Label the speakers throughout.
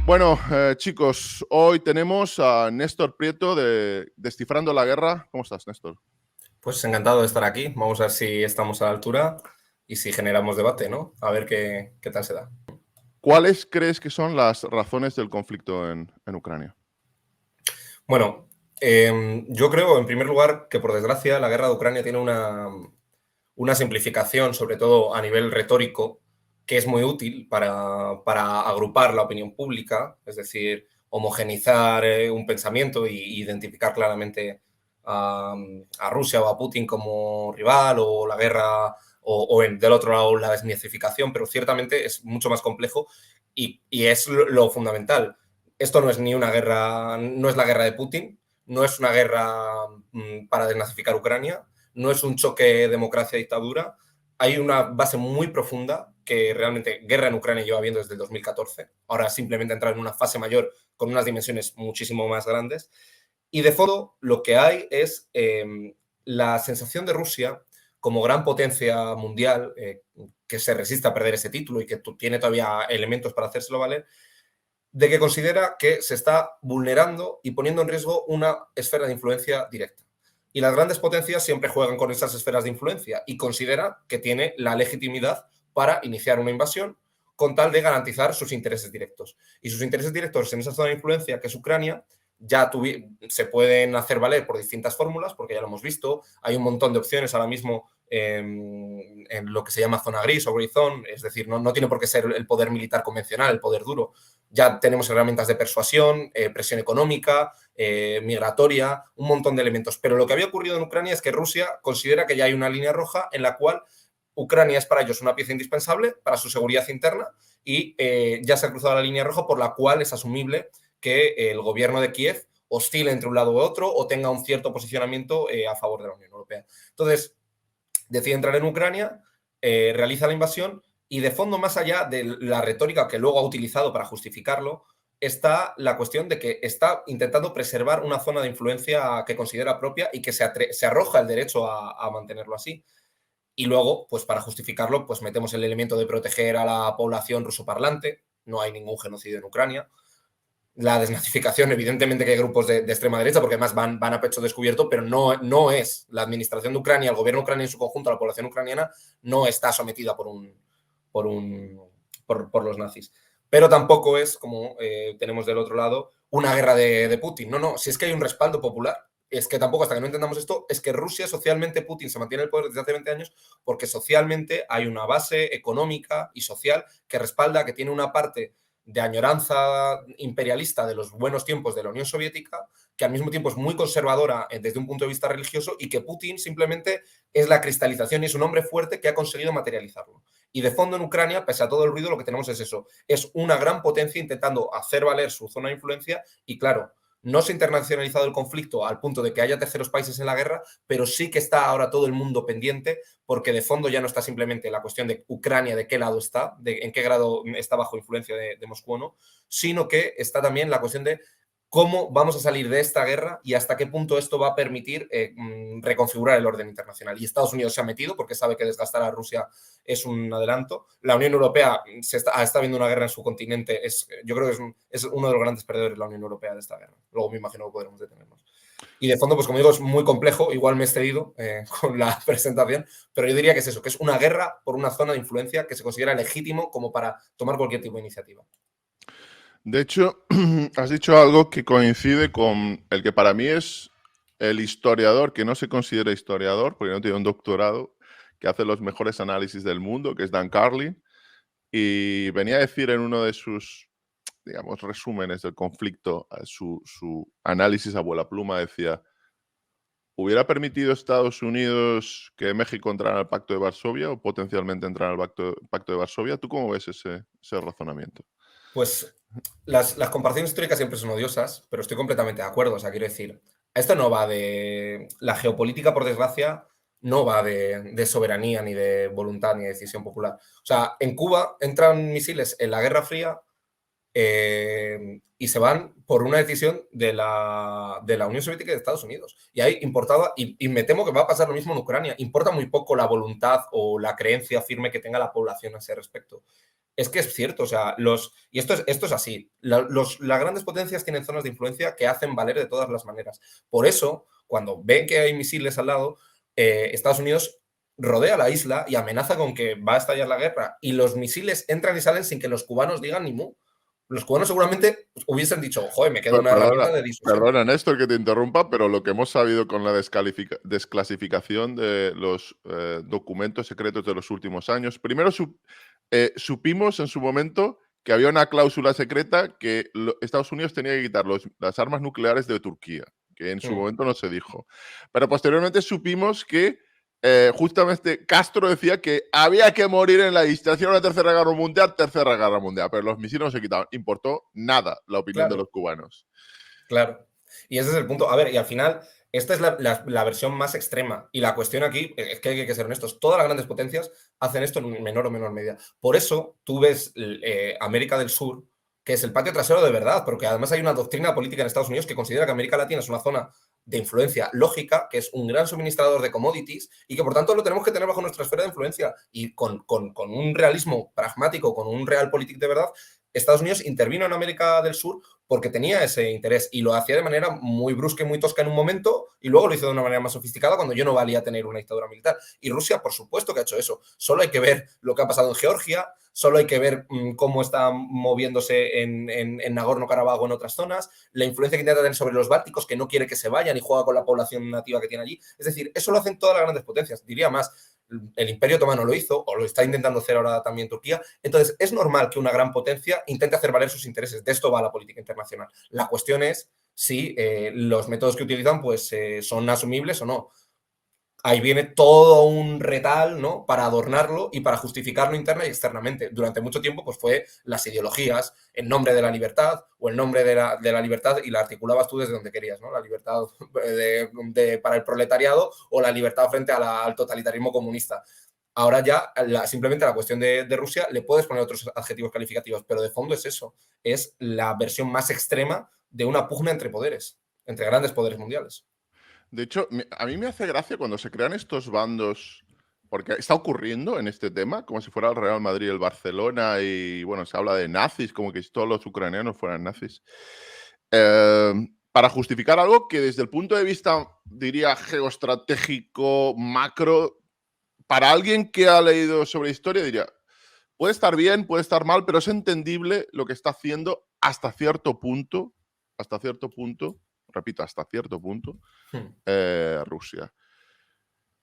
Speaker 1: Bueno, chicos, hoy tenemos a Néstor Prieto de Descifrando la Guerra. ¿Cómo estás, Néstor?
Speaker 2: Pues encantado de estar aquí. Vamos a ver si estamos a la altura y si generamos debate, ¿no? A ver qué tal se da.
Speaker 1: ¿Cuáles crees que son las razones del conflicto en Ucrania?
Speaker 2: Bueno, yo creo, en primer lugar, que por desgracia la guerra de Ucrania tiene una simplificación, sobre todo a nivel retórico, que es muy útil para agrupar la opinión pública, es decir, homogenizar un pensamiento y identificar claramente a Rusia o a Putin como rival o la guerra del otro lado la desnazificación, pero ciertamente es mucho más complejo y es lo fundamental. Esto no es ni una guerra, no es la guerra de Putin, no es una guerra para desnazificar Ucrania, no es un choque democracia-dictadura. Hay una base muy profunda que realmente guerra en Ucrania lleva viendo desde el 2014. Ahora simplemente ha entrado en una fase mayor con unas dimensiones muchísimo más grandes. Y de fondo lo que hay es la sensación de Rusia como gran potencia mundial que se resiste a perder ese título y que tiene todavía elementos para hacérselo valer, de que considera que se está vulnerando y poniendo en riesgo una esfera de influencia directa. Y las grandes potencias siempre juegan con esas esferas de influencia y considera que tiene la legitimidad para iniciar una invasión con tal de garantizar sus intereses directos. Y sus intereses directos en esa zona de influencia, que es Ucrania, ya se pueden hacer valer por distintas fórmulas, porque ya lo hemos visto. Hay un montón de opciones ahora mismo en lo que se llama zona gris o grey zone, es decir, no tiene por qué ser el poder militar convencional, el poder duro. Ya tenemos herramientas de persuasión, presión económica, migratoria, un montón de elementos. Pero lo que había ocurrido en Ucrania es que Rusia considera que ya hay una línea roja en la cual Ucrania es para ellos una pieza indispensable para su seguridad interna y ya se ha cruzado la línea roja por la cual es asumible que el gobierno de Kiev oscile entre un lado u otro o tenga un cierto posicionamiento a favor de la Unión Europea. Entonces, decide entrar en Ucrania, realiza la invasión y de fondo, más allá de la retórica que luego ha utilizado para justificarlo, está la cuestión de que está intentando preservar una zona de influencia que considera propia y que se arroja el derecho a mantenerlo así. Y luego, pues para justificarlo, pues metemos el elemento de proteger a la población rusoparlante. No hay ningún genocidio en Ucrania. La desnazificación, evidentemente que hay grupos de extrema derecha, porque además van a pecho descubierto, pero no es la administración de Ucrania, el gobierno ucraniano en su conjunto, la población ucraniana, no está sometida por los nazis. Pero tampoco es, como tenemos del otro lado, una guerra de Putin. No, si es que hay un respaldo popular. Es que tampoco, hasta que no entendamos esto, es que Rusia socialmente, Putin se mantiene en el poder desde hace 20 años porque socialmente hay una base económica y social que respalda, que tiene una parte de añoranza imperialista de los buenos tiempos de la Unión Soviética, que al mismo tiempo es muy conservadora desde un punto de vista religioso y que Putin simplemente es la cristalización y es un hombre fuerte que ha conseguido materializarlo. Y de fondo en Ucrania, pese a todo el ruido, lo que tenemos es eso. Es una gran potencia intentando hacer valer su zona de influencia y, claro, no se ha internacionalizado el conflicto al punto de que haya terceros países en la guerra, pero sí que está ahora todo el mundo pendiente porque de fondo ya no está simplemente la cuestión de Ucrania, de qué lado está, en qué grado está bajo influencia de Moscú o no, sino que está también la cuestión de cómo vamos a salir de esta guerra y hasta qué punto esto va a permitir reconfigurar el orden internacional. Y Estados Unidos se ha metido porque sabe que desgastar a Rusia es un adelanto. La Unión Europea está viendo una guerra en su continente. Yo creo que es uno de los grandes perdedores la Unión Europea de esta guerra. Luego me imagino que podremos detenernos. Y de fondo, pues como digo, es muy complejo. Igual me he excedido con la presentación, pero yo diría que es eso, que es una guerra por una zona de influencia que se considera legítimo como para tomar cualquier tipo de iniciativa.
Speaker 1: De hecho, has dicho algo que coincide con el que para mí es el historiador que no se considera historiador, porque no tiene un doctorado, que hace los mejores análisis del mundo, que es Dan Carlin, y venía a decir en uno de sus, digamos, resúmenes del conflicto, su análisis a vuela pluma, decía: ¿hubiera permitido Estados Unidos que México entrara al Pacto de Varsovia o potencialmente entrara al Pacto de Varsovia? ¿Tú cómo ves ese razonamiento?
Speaker 2: Pues las comparaciones históricas siempre son odiosas, pero estoy completamente de acuerdo. O sea, quiero decir, esto no va de... La geopolítica, por desgracia, no va de soberanía, ni de voluntad, ni de decisión popular. O sea, en Cuba entran misiles en la Guerra Fría y se van por una decisión de la Unión Soviética y de Estados Unidos. Y ahí importaba, y me temo que va a pasar lo mismo en Ucrania, importa muy poco la voluntad o la creencia firme que tenga la población a ese respecto. Es que es cierto, o sea, y esto es así. Las grandes potencias tienen zonas de influencia que hacen valer de todas las maneras. Por eso, cuando ven que hay misiles al lado, Estados Unidos rodea la isla y amenaza con que va a estallar la guerra. Y los misiles entran y salen sin que los cubanos digan ni mu. Los cubanos seguramente hubiesen dicho, joder, me queda una
Speaker 1: Perdona,
Speaker 2: herramienta de disuasión.
Speaker 1: perdona, Néstor, que te interrumpa, pero lo que hemos sabido con la desclasificación de los documentos secretos de los últimos años, primero supimos en su momento que había una cláusula secreta que Estados Unidos tenía que quitar las armas nucleares de Turquía, que en su momento no se dijo. Pero posteriormente supimos que justamente Castro decía que había que morir en la isla. Si era una tercera guerra mundial, pero los misiles no se quitaban. Importó nada la opinión de
Speaker 2: Claro,
Speaker 1: los cubanos.
Speaker 2: claro. Y ese es el punto. A ver, y al final, esta es la versión más extrema. Y la cuestión aquí es que hay que ser honestos. Todas las grandes potencias hacen esto en menor o menor medida. Por eso tú ves América del Sur, que es el patio trasero de verdad, porque además hay una doctrina política en Estados Unidos que considera que América Latina es una zona de influencia lógica, que es un gran suministrador de commodities y que por tanto lo tenemos que tener bajo nuestra esfera de influencia. Y con un realismo pragmático, con un realpolitik de verdad, Estados Unidos intervino en América del Sur porque tenía ese interés y lo hacía de manera muy brusca y muy tosca en un momento y luego lo hizo de una manera más sofisticada cuando yo no valía tener una dictadura militar. Y Rusia, por supuesto que ha hecho eso. Solo hay que ver lo que ha pasado en Georgia, solo hay que ver cómo está moviéndose en Nagorno-Karabaj o en otras zonas, la influencia que intenta tener sobre los bálticos, que no quiere que se vayan y juega con la población nativa que tiene allí. Es decir, eso lo hacen todas las grandes potencias. Diría más, el Imperio Otomano lo hizo, o lo está intentando hacer ahora también Turquía. Entonces, es normal que una gran potencia intente hacer valer sus intereses. De esto va la política internacional. La cuestión es si los métodos que utilizan pues, son asumibles o no. Ahí viene todo un retal, ¿no? Para adornarlo y para justificarlo interna y externamente. Durante mucho tiempo, pues fue las ideologías en nombre de la libertad o en nombre de la libertad y la articulabas tú desde donde querías, ¿no? La libertad para el proletariado o la libertad frente al totalitarismo comunista. Ahora ya simplemente a la cuestión de Rusia le puedes poner otros adjetivos calificativos, pero de fondo es eso. Es la versión más extrema de una pugna entre poderes, entre grandes poderes mundiales.
Speaker 1: De hecho, a mí me hace gracia cuando se crean estos bandos, porque está ocurriendo en este tema, como si fuera el Real Madrid y el Barcelona, y bueno, se habla de nazis, como que si todos los ucranianos fueran nazis, para justificar algo que desde el punto de vista, diría, geoestratégico, macro, para alguien que ha leído sobre historia, diría, puede estar bien, puede estar mal, pero es entendible lo que está haciendo hasta cierto punto, repito, hasta cierto punto, Rusia.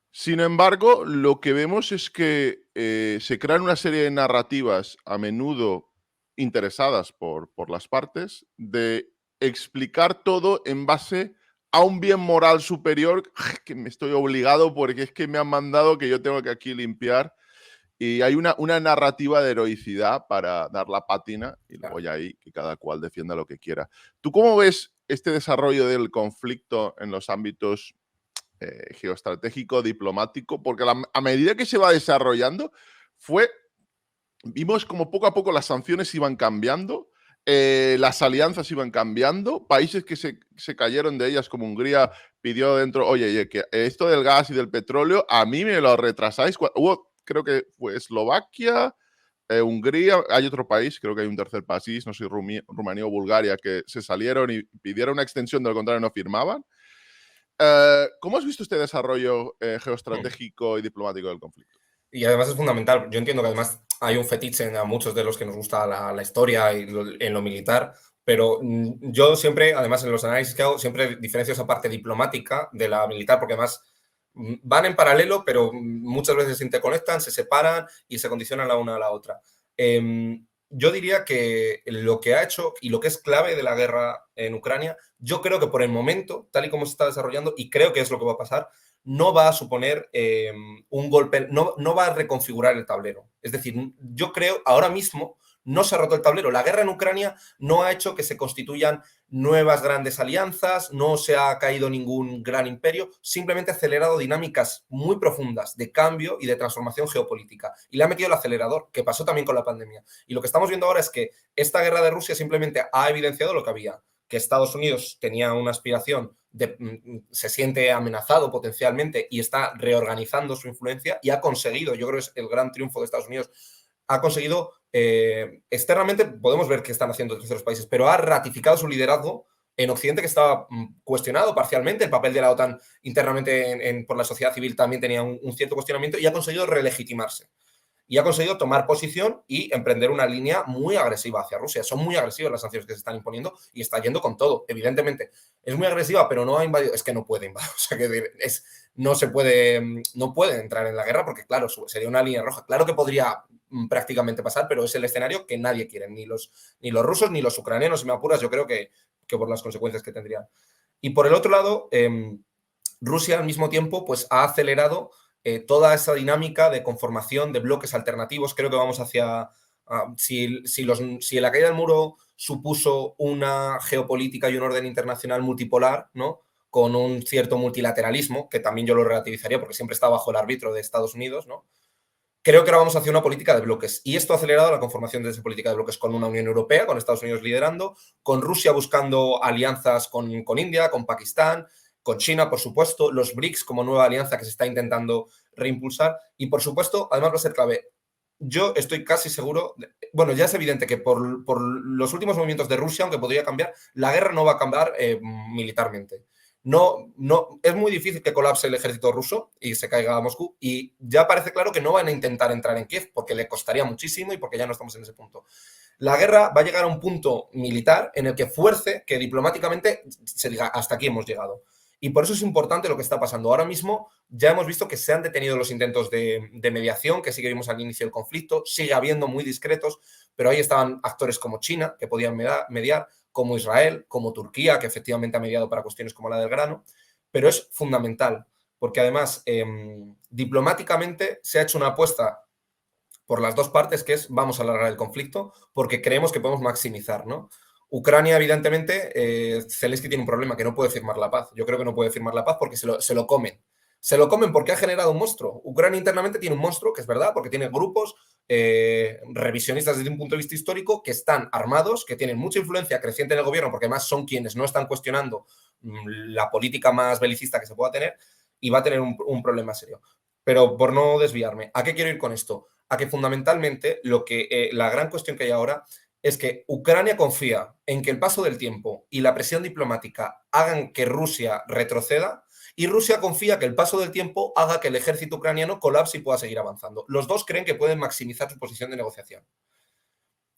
Speaker 1: Sin embargo, lo que vemos es que se crean una serie de narrativas a menudo interesadas por las partes de explicar todo en base a un bien moral superior que me estoy obligado porque es que me han mandado que yo tengo que aquí limpiar. Y hay una narrativa de heroicidad para dar la pátina y luego ya ahí que cada cual defienda lo que quiera. ¿Tú cómo ves este desarrollo del conflicto en los ámbitos geoestratégico, diplomático? Porque a medida que se va desarrollando, vimos como poco a poco las sanciones iban cambiando, las alianzas iban cambiando, países que se cayeron de ellas, como Hungría, pidió dentro, oye, que esto del gas y del petróleo, a mí me lo retrasáis. Creo que fue Eslovaquia, Hungría, hay otro país, creo que hay un tercer país, no sé, Rumanía o Bulgaria, que se salieron y pidieron una extensión, de lo contrario no firmaban. ¿Cómo has visto este desarrollo geoestratégico y diplomático del conflicto?
Speaker 2: Y además es fundamental. Yo entiendo que además hay un fetiche a muchos de los que nos gusta la historia y en lo militar, pero yo siempre, además en los análisis que hago, siempre diferencio esa parte diplomática de la militar, porque además van en paralelo, pero muchas veces se interconectan, se separan y se condicionan la una a la otra. Yo diría que lo que ha hecho y lo que es clave de la guerra en Ucrania, yo creo que por el momento, tal y como se está desarrollando, y creo que es lo que va a pasar, no va a suponer un golpe, no va a reconfigurar el tablero. Es decir, yo creo ahora mismo no se ha roto el tablero. La guerra en Ucrania no ha hecho que se constituyan nuevas grandes alianzas, no se ha caído ningún gran imperio, simplemente ha acelerado dinámicas muy profundas de cambio y de transformación geopolítica. Y le ha metido el acelerador, que pasó también con la pandemia. Y lo que estamos viendo ahora es que esta guerra de Rusia simplemente ha evidenciado lo que había, que Estados Unidos tenía una aspiración, se siente amenazado potencialmente y está reorganizando su influencia y ha conseguido, yo creo que es el gran triunfo de Estados Unidos, ha conseguido externamente podemos ver qué están haciendo terceros países, pero ha ratificado su liderazgo en Occidente, que estaba cuestionado parcialmente. El papel de la OTAN internamente por la sociedad civil también tenía un cierto cuestionamiento, y ha conseguido relegitimarse. Y ha conseguido tomar posición y emprender una línea muy agresiva hacia Rusia. Son muy agresivas las sanciones que se están imponiendo y está yendo con todo, evidentemente. Es muy agresiva, pero no ha invadido. Es que no puede invadir. O sea, que no puede entrar en la guerra porque, claro, sería una línea roja. Claro que podría prácticamente pasar, pero es el escenario que nadie quiere, ni los rusos ni los ucranianos, si me apuras, yo creo que por las consecuencias que tendrían. Y por el otro lado, Rusia al mismo tiempo pues, ha acelerado toda esa dinámica de conformación de bloques alternativos. Creo que vamos hacia... si la caída del muro supuso una geopolítica y un orden internacional multipolar, ¿no?, con un cierto multilateralismo, que también yo lo relativizaría porque siempre está bajo el árbitro de Estados Unidos, ¿no? Creo que ahora vamos hacia una política de bloques, y esto ha acelerado la conformación de esa política de bloques, con una Unión Europea, con Estados Unidos liderando, con Rusia buscando alianzas con India, con Pakistán, con China, por supuesto, los BRICS como nueva alianza que se está intentando reimpulsar, y por supuesto, además va a ser clave. Yo estoy casi seguro, bueno, ya es evidente que por los últimos movimientos de Rusia, aunque podría cambiar, la guerra no va a cambiar militarmente. No, es muy difícil que colapse el ejército ruso y se caiga a Moscú, y ya parece claro que no van a intentar entrar en Kiev porque le costaría muchísimo y porque ya no estamos en ese punto. La guerra va a llegar a un punto militar en el que fuerce que diplomáticamente se diga hasta aquí hemos llegado. Y por eso es importante lo que está pasando. Ahora mismo ya hemos visto que se han detenido los intentos de mediación, que sí que vimos al inicio del conflicto, sigue habiendo muy discretos, pero ahí estaban actores como China, que podían mediar, como Israel, como Turquía, que efectivamente ha mediado para cuestiones como la del grano, pero es fundamental, porque además diplomáticamente se ha hecho una apuesta por las dos partes, que es vamos a alargar el conflicto porque creemos que podemos maximizar, ¿no? Ucrania, evidentemente, Zelensky tiene un problema, que no puede firmar la paz. Yo creo que no puede firmar la paz porque se lo comen. Se lo comen porque ha generado un monstruo. Ucrania internamente tiene un monstruo, que es verdad, porque tiene grupos revisionistas desde un punto de vista histórico que están armados, que tienen mucha influencia creciente en el gobierno, porque además son quienes no están cuestionando la política más belicista que se pueda tener, y va a tener un problema serio. Pero por no desviarme, ¿a qué quiero ir con esto? A que fundamentalmente la gran cuestión que hay ahora es que Ucrania confía en que el paso del tiempo y la presión diplomática hagan que Rusia retroceda, y Rusia confía que el paso del tiempo haga que el ejército ucraniano colapse y pueda seguir avanzando. Los dos creen que pueden maximizar su posición de negociación.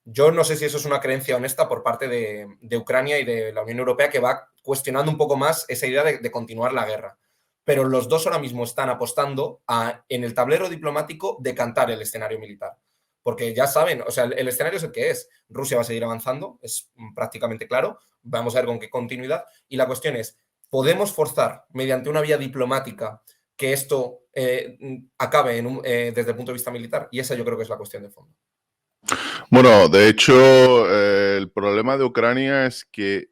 Speaker 2: Yo no sé si eso es una creencia honesta por parte de Ucrania y de la Unión Europea, que va cuestionando un poco más esa idea de continuar la guerra. Pero los dos ahora mismo están apostando en el tablero diplomático, decantar el escenario militar. Porque ya saben, o sea, el escenario es el que es. Rusia va a seguir avanzando, es prácticamente claro. Vamos a ver con qué continuidad. Y la cuestión es, ¿podemos forzar mediante una vía diplomática que esto acabe desde el punto de vista militar? Y esa yo creo que es la cuestión de fondo.
Speaker 1: Bueno, de hecho, el problema de Ucrania es que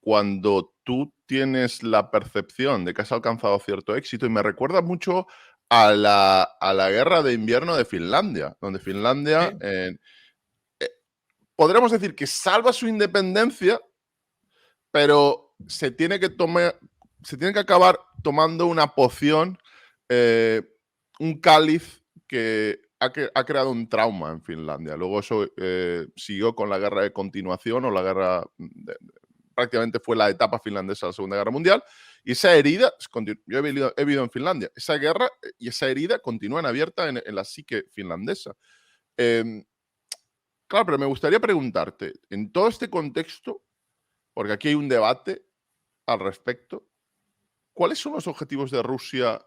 Speaker 1: cuando tú tienes la percepción de que has alcanzado cierto éxito, y me recuerda mucho a la guerra de invierno de Finlandia, donde Finlandia,
Speaker 2: ¿Sí?
Speaker 1: podríamos decir que salva su independencia, pero se tiene que acabar tomando una poción, un cáliz que ha creado un trauma en Finlandia. Luego eso siguió con la guerra de continuación, o la guerra prácticamente fue la etapa finlandesa de la Segunda Guerra Mundial, y esa herida, yo he vivido en Finlandia, esa guerra y esa herida continúan abierta en la psique finlandesa. Claro, pero me gustaría preguntarte, en todo este contexto, porque aquí hay un debate al respecto, ¿cuáles son los objetivos de Rusia?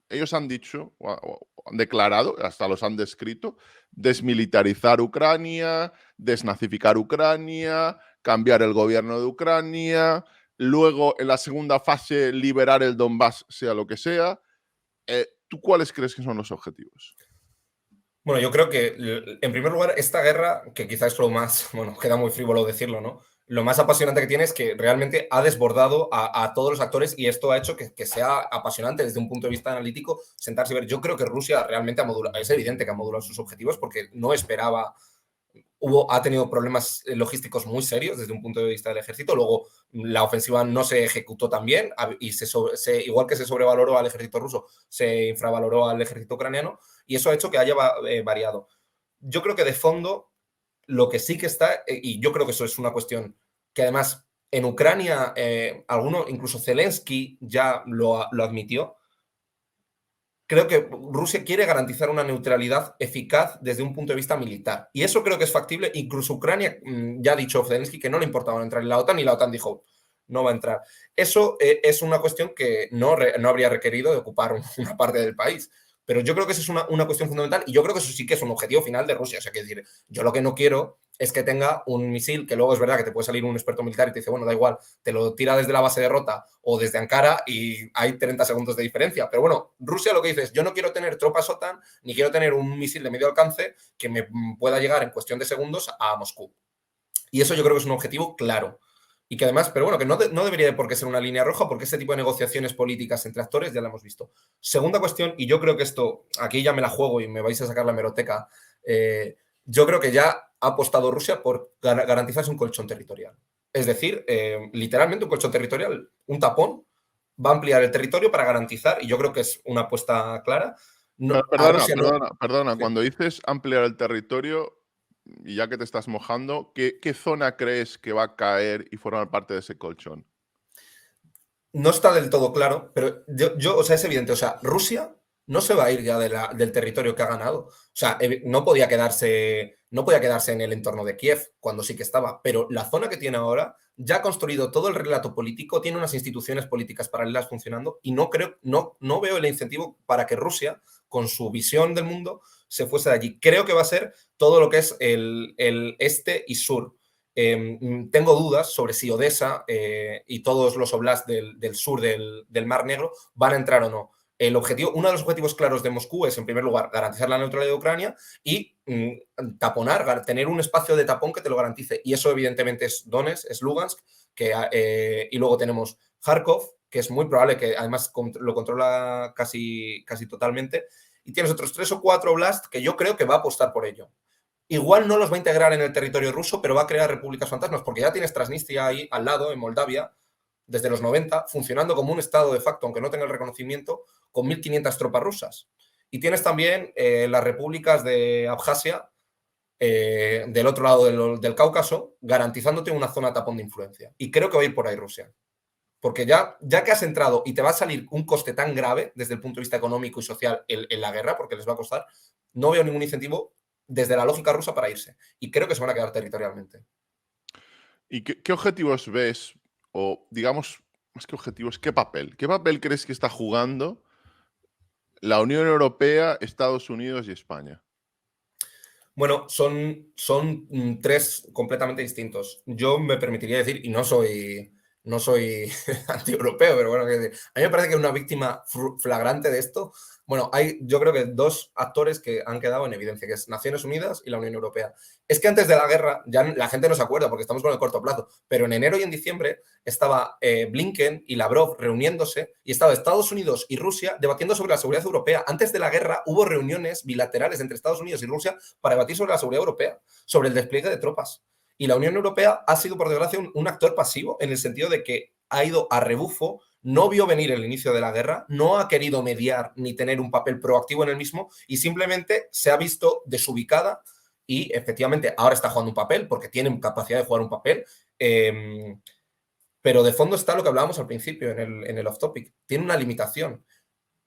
Speaker 1: Ellos han dicho, o han declarado, hasta los han descrito, desmilitarizar Ucrania, desnazificar Ucrania, cambiar el gobierno de Ucrania, luego en la segunda fase liberar el Donbass, sea lo que sea. ¿Tú cuáles crees que son los objetivos?
Speaker 2: Bueno, yo creo que, en primer lugar, esta guerra, que quizás es lo más, bueno, queda muy frívolo decirlo, ¿no? Lo más apasionante que tiene es que realmente ha desbordado a todos los actores, y esto ha hecho que sea apasionante desde un punto de vista analítico sentarse y ver. Yo creo que Rusia realmente ha modulado, es evidente que ha modulado sus objetivos porque no esperaba, ha tenido problemas logísticos muy serios desde un punto de vista del ejército. Luego, la ofensiva no se ejecutó tan bien y igual que se sobrevaloró al ejército ruso, se infravaloró al ejército ucraniano, y eso ha hecho que haya variado. Yo creo que de fondo lo que sí que está, y yo creo que eso es una cuestión que además en Ucrania, incluso Zelensky ya lo admitió. Creo que Rusia quiere garantizar una neutralidad eficaz desde un punto de vista militar. Y eso creo que es factible. Incluso Ucrania ya ha dicho Zelensky que no le importaba entrar en la OTAN y la OTAN dijo no va a entrar. Eso es una cuestión que no habría requerido de ocupar una parte del país. Pero yo creo que esa es una cuestión fundamental y yo creo que eso sí que es un objetivo final de Rusia. O sea, que decir, yo lo que no quiero es que tenga un misil que luego es verdad que te puede salir un experto militar y te dice, bueno, da igual, te lo tira desde la base de Rota o desde Ankara y hay 30 segundos de diferencia. Pero bueno, Rusia lo que dice es, yo no quiero tener tropas OTAN ni quiero tener un misil de medio alcance que me pueda llegar en cuestión de segundos a Moscú. Y eso yo creo que es un objetivo claro. Y que además, pero bueno, que no debería por qué ser una línea roja, porque este tipo de negociaciones políticas entre actores ya la hemos visto. Segunda cuestión, y yo creo que esto, aquí ya me la juego y me vais a sacar la hemeroteca, yo creo que ya ha apostado Rusia por garantizarse un colchón territorial. Es decir, literalmente un colchón territorial, un tapón, va a ampliar el territorio para garantizar, y yo creo que es una apuesta clara. No, a Rusia
Speaker 1: Perdona,
Speaker 2: sí.
Speaker 1: cuando dices ampliar el territorio, y ya que te estás mojando, ¿qué zona crees que va a caer y formar parte de ese colchón?
Speaker 2: No está del todo claro, pero o sea, es evidente. O sea, Rusia no se va a ir ya del territorio que ha ganado. O sea, no podía quedarse en el entorno de Kiev, cuando sí que estaba. Pero la zona que tiene ahora ya ha construido todo el relato político, tiene unas instituciones políticas paralelas funcionando y no veo el incentivo para que Rusia, con su visión del mundo, se fuese de allí. Creo que va a ser todo lo que es el este y sur. Tengo dudas sobre si Odessa y todos los oblasts del sur del Mar Negro van a entrar o no. Uno de los objetivos claros de Moscú es, en primer lugar, garantizar la neutralidad de Ucrania y taponar, tener un espacio de tapón que te lo garantice. Y eso, evidentemente, es Donetsk, es Lugansk, y luego tenemos Kharkov, que es muy probable que además lo controla casi totalmente. Y tienes otros 3 o 4 oblasts que yo creo que va a apostar por ello. Igual no los va a integrar en el territorio ruso, pero va a crear repúblicas fantasmas, porque ya tienes Transnistria ahí al lado, en Moldavia, desde los 90, funcionando como un estado de facto, aunque no tenga el reconocimiento, con 1.500 tropas rusas. Y tienes también las repúblicas de Abjasia, del otro lado del Cáucaso, garantizándote una zona tapón de influencia. Y creo que va a ir por ahí Rusia. Porque ya que has entrado y te va a salir un coste tan grave desde el punto de vista económico y social en la guerra, porque les va a costar, no veo ningún incentivo desde la lógica rusa para irse. Y creo que se van a quedar territorialmente.
Speaker 1: ¿Y qué objetivos ves? O digamos, más que objetivos, ¿qué papel? ¿Qué papel crees que está jugando la Unión Europea, Estados Unidos y España?
Speaker 2: Bueno, son 3 completamente distintos. Yo me permitiría decir, y no soy anti-europeo, pero bueno, a mí me parece que una víctima flagrante de esto, bueno, yo creo que 2 actores que han quedado en evidencia, que es Naciones Unidas y la Unión Europea. Es que antes de la guerra, ya la gente no se acuerda porque estamos con el corto plazo, pero en enero y en diciembre estaba Blinken y Lavrov reuniéndose y estaba Estados Unidos y Rusia debatiendo sobre la seguridad europea. Antes de la guerra hubo reuniones bilaterales entre Estados Unidos y Rusia para debatir sobre la seguridad europea, sobre el despliegue de tropas. Y la Unión Europea ha sido, por desgracia, un actor pasivo en el sentido de que ha ido a rebufo, no vio venir el inicio de la guerra, no ha querido mediar ni tener un papel proactivo en el mismo y simplemente se ha visto desubicada y efectivamente ahora está jugando un papel porque tienen capacidad de jugar un papel. Pero de fondo está lo que hablábamos al principio en el off-topic. Tiene una limitación.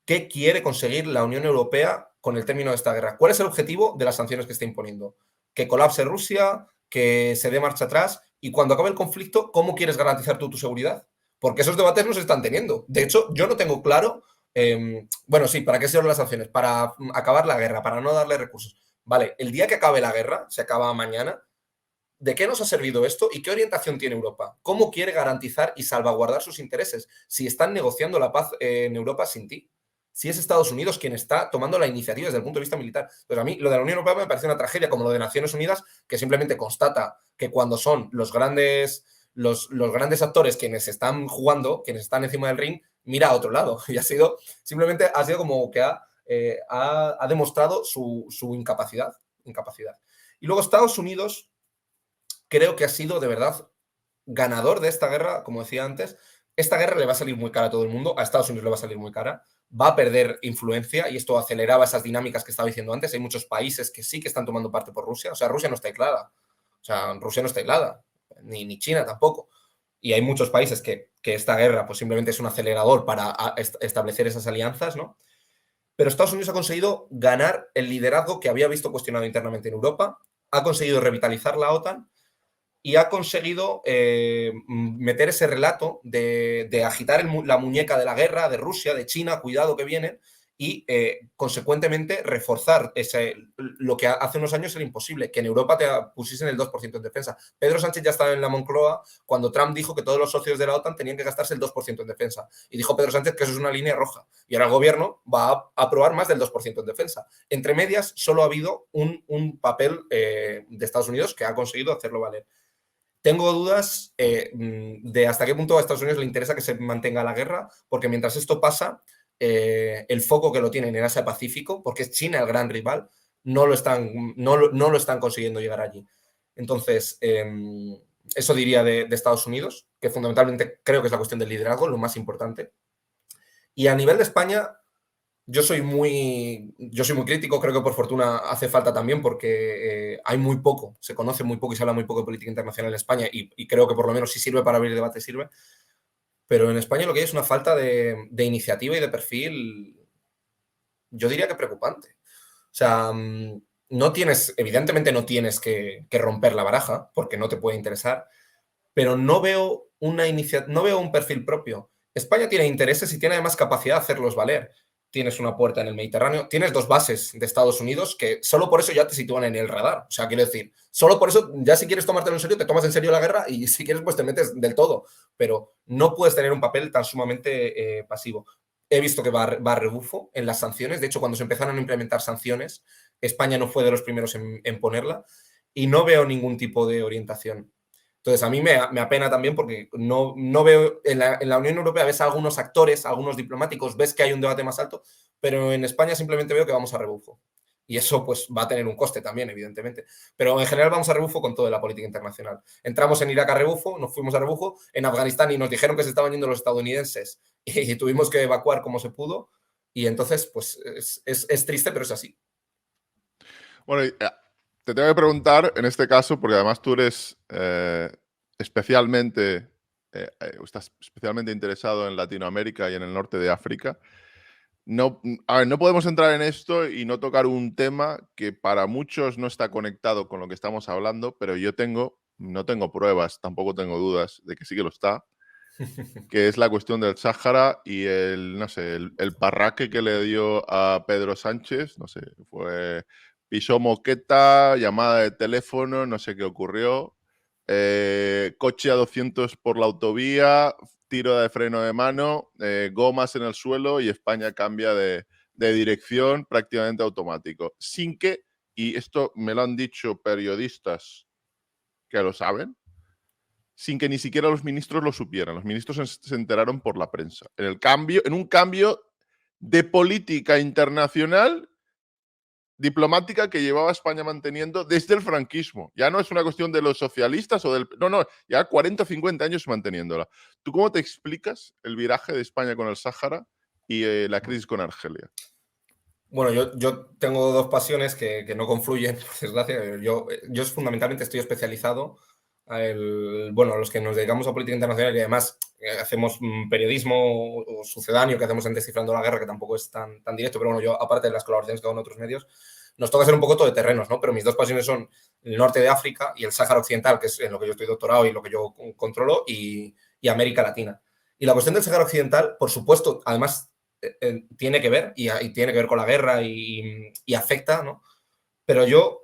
Speaker 2: ¿Qué quiere conseguir la Unión Europea con el término de esta guerra? ¿Cuál es el objetivo de las sanciones que está imponiendo? ¿Que colapse Rusia? ¿Que se dé marcha atrás? Y cuando acabe el conflicto, ¿cómo quieres garantizar tú tu seguridad? Porque esos debates no se están teniendo. De hecho, yo no tengo claro, bueno, sí, ¿para qué sirven las sanciones? Para acabar la guerra, para no darle recursos. Vale, el día que acabe la guerra, se acaba mañana, ¿de qué nos ha servido esto y qué orientación tiene Europa? ¿Cómo quiere garantizar y salvaguardar sus intereses si están negociando la paz en Europa sin ti? Si es Estados Unidos quien está tomando la iniciativa desde el punto de vista militar. Pues a mí lo de la Unión Europea me parece una tragedia, como lo de Naciones Unidas, que simplemente constata que cuando son los grandes actores quienes están jugando, quienes están encima del ring, mira a otro lado. Y simplemente ha sido como que ha demostrado su incapacidad. Y luego Estados Unidos creo que ha sido de verdad ganador de esta guerra, como decía antes. Esta guerra le va a salir muy cara a todo el mundo, a Estados Unidos le va a salir muy cara, va a perder influencia y esto aceleraba esas dinámicas que estaba diciendo antes. Hay muchos países que sí que están tomando parte por Rusia, o sea, Rusia no está aislada. O sea, Rusia no está aislada, ni China tampoco. Y hay muchos países que esta guerra pues simplemente es un acelerador para establecer esas alianzas, ¿no? Pero Estados Unidos ha conseguido ganar el liderazgo que había visto cuestionado internamente en Europa, ha conseguido revitalizar la OTAN y ha conseguido meter ese relato de agitar la muñeca de la guerra, de Rusia, de China, cuidado que vienen, y consecuentemente reforzar lo que hace unos años era imposible, que en Europa te pusiesen el 2% en defensa. Pedro Sánchez ya estaba en la Moncloa cuando Trump dijo que todos los socios de la OTAN tenían que gastarse el 2% en defensa. Y dijo Pedro Sánchez que eso es una línea roja. Y ahora el gobierno va a aprobar más del 2% en defensa. Entre medias, solo ha habido un papel de Estados Unidos que ha conseguido hacerlo valer. Tengo dudas de hasta qué punto a Estados Unidos le interesa que se mantenga la guerra, porque mientras esto pasa, el foco que lo tienen en Asia-Pacífico, porque es China el gran rival, no lo están consiguiendo llegar allí. Entonces, eso diría de Estados Unidos, que fundamentalmente creo que es la cuestión del liderazgo, lo más importante. Y a nivel de España, yo soy muy crítico, creo que por fortuna hace falta también porque hay muy poco, se conoce muy poco y se habla muy poco de política internacional en España y creo que por lo menos si sirve para abrir debate, sirve. Pero en España lo que hay es una falta de iniciativa y de perfil, yo diría que preocupante. O sea, evidentemente no tienes que romper la baraja porque no te puede interesar, pero no veo un perfil propio. España tiene intereses y tiene además capacidad de hacerlos valer. Tienes una puerta en el Mediterráneo, tienes 2 bases de Estados Unidos que solo por eso ya te sitúan en el radar. O sea, quiero decir, solo por eso ya si quieres tomártelo en serio, te tomas en serio la guerra y si quieres pues te metes del todo. Pero no puedes tener un papel tan sumamente pasivo. He visto que va a rebufo en las sanciones. De hecho, cuando se empezaron a implementar sanciones, España no fue de los primeros en ponerla y no veo ningún tipo de orientación. Entonces, a mí me apena también porque no veo, en la Unión Europea ves a algunos actores, a algunos diplomáticos, ves que hay un debate más alto, pero en España simplemente veo que vamos a rebufo. Y eso pues va a tener un coste también, evidentemente. Pero en general vamos a rebufo con toda la política internacional. Entramos en Irak a rebufo, nos fuimos a rebufo, en Afganistán y nos dijeron que se estaban yendo los estadounidenses y tuvimos que evacuar como se pudo. Y entonces, pues es triste, pero es así.
Speaker 1: Bueno, te tengo que preguntar en este caso, porque además tú eres estás especialmente interesado en Latinoamérica y en el norte de África. No, a ver, no podemos entrar en esto y no tocar un tema que para muchos no está conectado con lo que estamos hablando, pero no tengo pruebas, tampoco tengo dudas de que sí que lo está, que es la cuestión del Sáhara y no sé, el parraque que le dio a Pedro Sánchez, no sé, pisó moqueta, llamada de teléfono, no sé qué ocurrió, coche a 200 por la autovía, tiro de freno de mano, gomas en el suelo y España cambia de dirección prácticamente automático. Sin que, y esto me lo han dicho periodistas que lo saben, sin que ni siquiera los ministros lo supieran. Los ministros se enteraron por la prensa. En un cambio de política internacional diplomática que llevaba España manteniendo desde el franquismo. Ya no es una cuestión de los socialistas o del... No, ya 40 o 50 años manteniéndola. ¿Tú cómo te explicas el viraje de España con el Sáhara y la crisis con Argelia?
Speaker 2: Bueno, yo tengo 2 pasiones que no confluyen, por desgracia. Yo fundamentalmente estoy especializado los que nos dedicamos a política internacional y además hacemos periodismo o sucedáneo que hacemos en Descifrando la Guerra, que tampoco es tan directo, pero bueno, yo aparte de las colaboraciones que hago en otros medios, nos toca hacer un poco todo de terrenos, ¿no? Pero mis 2 pasiones son el norte de África y el Sáhara Occidental, que es en lo que yo estoy doctorado y lo que yo controlo, y América Latina. Y la cuestión del Sáhara Occidental, por supuesto, además tiene que ver y tiene que ver con la guerra y afecta, ¿no? Pero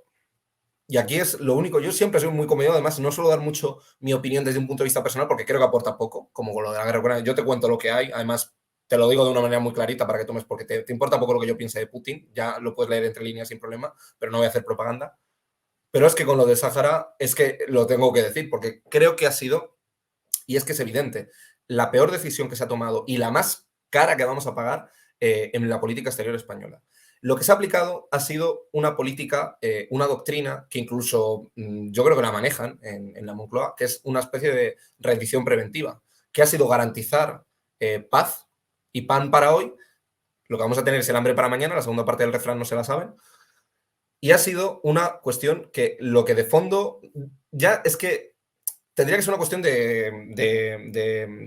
Speaker 2: y aquí es lo único, yo siempre soy muy comedido, además no suelo dar mucho mi opinión desde un punto de vista personal porque creo que aporta poco, como con lo de la guerra ucraniana. Yo te cuento lo que hay, además te lo digo de una manera muy clarita para que tomes, porque te importa poco lo que yo piense de Putin, ya lo puedes leer entre líneas sin problema, pero no voy a hacer propaganda. Pero es que con lo de Sáhara es que lo tengo que decir, porque creo que ha sido, y es que es evidente, la peor decisión que se ha tomado y la más cara que vamos a pagar en la política exterior española. Lo que se ha aplicado ha sido una política, una doctrina que incluso yo creo que la manejan en la Moncloa, que es una especie de rendición preventiva, que ha sido garantizar paz y pan para hoy. Lo que vamos a tener es el hambre para mañana, la segunda parte del refrán no se la saben. Y ha sido una cuestión que lo que de fondo ya es que tendría que ser una cuestión de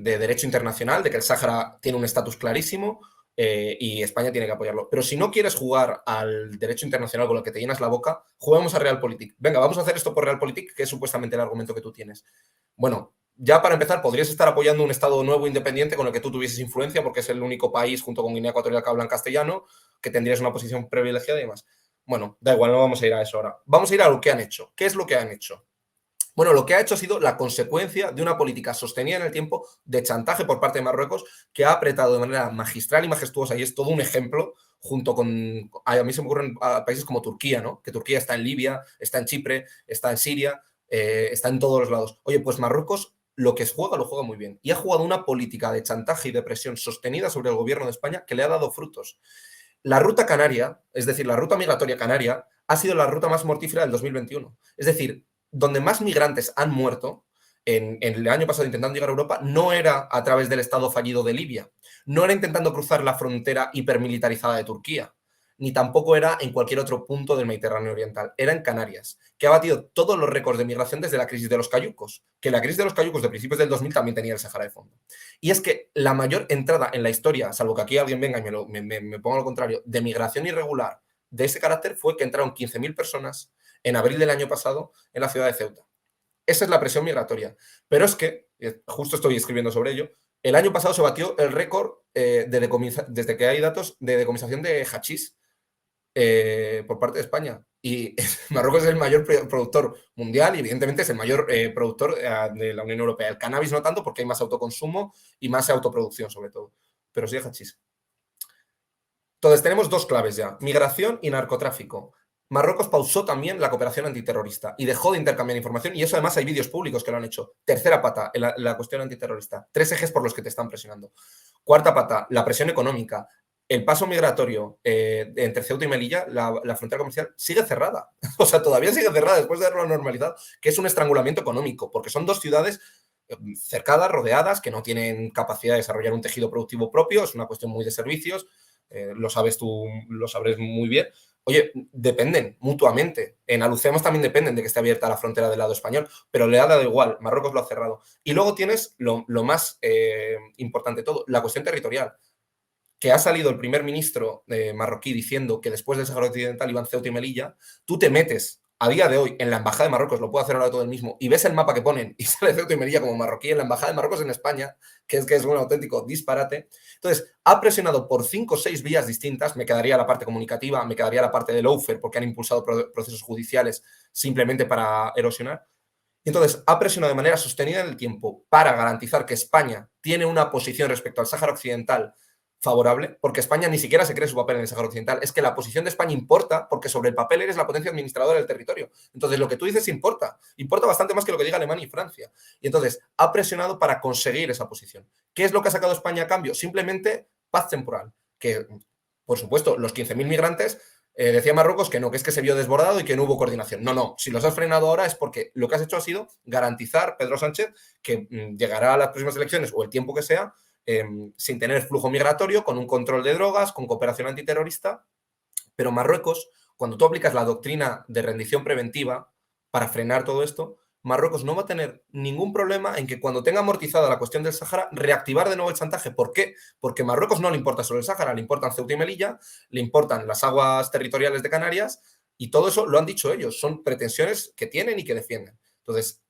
Speaker 2: derecho internacional, de que el Sáhara tiene un estatus clarísimo y España tiene que apoyarlo. Pero si no quieres jugar al derecho internacional con lo que te llenas la boca, juguemos a Realpolitik. Venga, vamos a hacer esto por Realpolitik, que es supuestamente el argumento que tú tienes. Bueno, ya para empezar, podrías estar apoyando un Estado nuevo independiente con el que tú tuvieses influencia, porque es el único país, junto con Guinea Ecuatorial, que habla en castellano, que tendrías una posición privilegiada y demás. Bueno, da igual, no vamos a ir a eso ahora. Vamos a ir a lo que han hecho. ¿Qué es lo que han hecho? Bueno, lo que ha hecho ha sido la consecuencia de una política sostenida en el tiempo de chantaje por parte de Marruecos, que ha apretado de manera magistral y majestuosa, y es todo un ejemplo, junto con, a mí se me ocurren países como Turquía, ¿no? Que Turquía está en Libia, está en Chipre, está en Siria, está en todos los lados. Oye, pues Marruecos lo que juega, lo juega muy bien. Y ha jugado una política de chantaje y de presión sostenida sobre el gobierno de España que le ha dado frutos. La ruta canaria, es decir, la ruta migratoria canaria, ha sido la ruta más mortífera del 2021. Es decir, donde más migrantes han muerto en el año pasado intentando llegar a Europa no era a través del Estado fallido de Libia, no era intentando cruzar la frontera hipermilitarizada de Turquía, ni tampoco era en cualquier otro punto del Mediterráneo Oriental, era en Canarias, que ha batido todos los récords de migración desde la crisis de los cayucos, que la crisis de los cayucos de principios del 2000 también tenía el Sahara de fondo. Y es que la mayor entrada en la historia, salvo que aquí alguien venga y me ponga lo contrario, de migración irregular de ese carácter fue que entraron 15.000 personas en abril del año pasado en la ciudad de Ceuta. Esa es la presión migratoria. Pero es que, justo estoy escribiendo sobre ello, el año pasado se batió el récord desde que hay datos de decomisación de hachís por parte de España. Y Marruecos es el mayor productor mundial y evidentemente es el mayor productor de la Unión Europea. El cannabis no tanto porque hay más autoconsumo y más autoproducción sobre todo. Pero sí de hachís. Entonces tenemos dos claves ya, migración y narcotráfico. Marruecos pausó también la cooperación antiterrorista y dejó de intercambiar información y eso además hay vídeos públicos que lo han hecho. Tercera pata, la cuestión antiterrorista. 3 ejes por los que te están presionando. Cuarta pata, la presión económica. El paso migratorio entre Ceuta y Melilla, la frontera comercial, sigue cerrada. O sea, todavía sigue cerrada después de haberlo normalizado, que es un estrangulamiento económico, porque son dos ciudades cercadas, rodeadas, que no tienen capacidad de desarrollar un tejido productivo propio, es una cuestión muy de servicios, lo sabes tú, lo sabrás muy bien. Oye, dependen mutuamente. En Alucemas también dependen de que esté abierta la frontera del lado español, pero le ha dado igual. Marruecos lo ha cerrado. Y luego tienes lo más importante de todo, la cuestión territorial. Que ha salido el primer ministro marroquí diciendo que después del Sáhara Occidental iban Ceuta y Melilla. Tú te metes a día de hoy en la Embajada de Marruecos, lo puede hacer ahora todo el mismo, y ves el mapa que ponen y sale Ceuta y Melilla como marroquí en la Embajada de Marruecos en España, que es un auténtico disparate. Entonces, ha presionado por 5 o 6 vías distintas, me quedaría la parte comunicativa, me quedaría la parte del lawfare, porque han impulsado procesos judiciales simplemente para erosionar. Entonces, ha presionado de manera sostenida en el tiempo para garantizar que España tiene una posición respecto al Sáhara Occidental favorable, porque España ni siquiera se cree su papel en el Sáhara Occidental. Es que la posición de España importa porque sobre el papel eres la potencia administradora del territorio. Entonces, lo que tú dices importa bastante más que lo que diga Alemania y Francia. Y entonces, ha presionado para conseguir esa posición. ¿Qué es lo que ha sacado España a cambio? Simplemente paz temporal. Que, por supuesto, los 15.000 migrantes, decía Marruecos que no, que es que se vio desbordado y que no hubo coordinación. No, si los has frenado ahora es porque lo que has hecho ha sido garantizar, Pedro Sánchez, que llegará a las próximas elecciones o el tiempo que sea, sin tener flujo migratorio, con un control de drogas, con cooperación antiterrorista. Pero Marruecos, cuando tú aplicas la doctrina de rendición preventiva para frenar todo esto, Marruecos no va a tener ningún problema en que cuando tenga amortizada la cuestión del Sáhara, reactivar de nuevo el chantaje. ¿Por qué? Porque a Marruecos no le importa solo el Sáhara, le importan Ceuta y Melilla, le importan las aguas territoriales de Canarias y todo eso lo han dicho ellos, son pretensiones que tienen y que defienden. Entonces,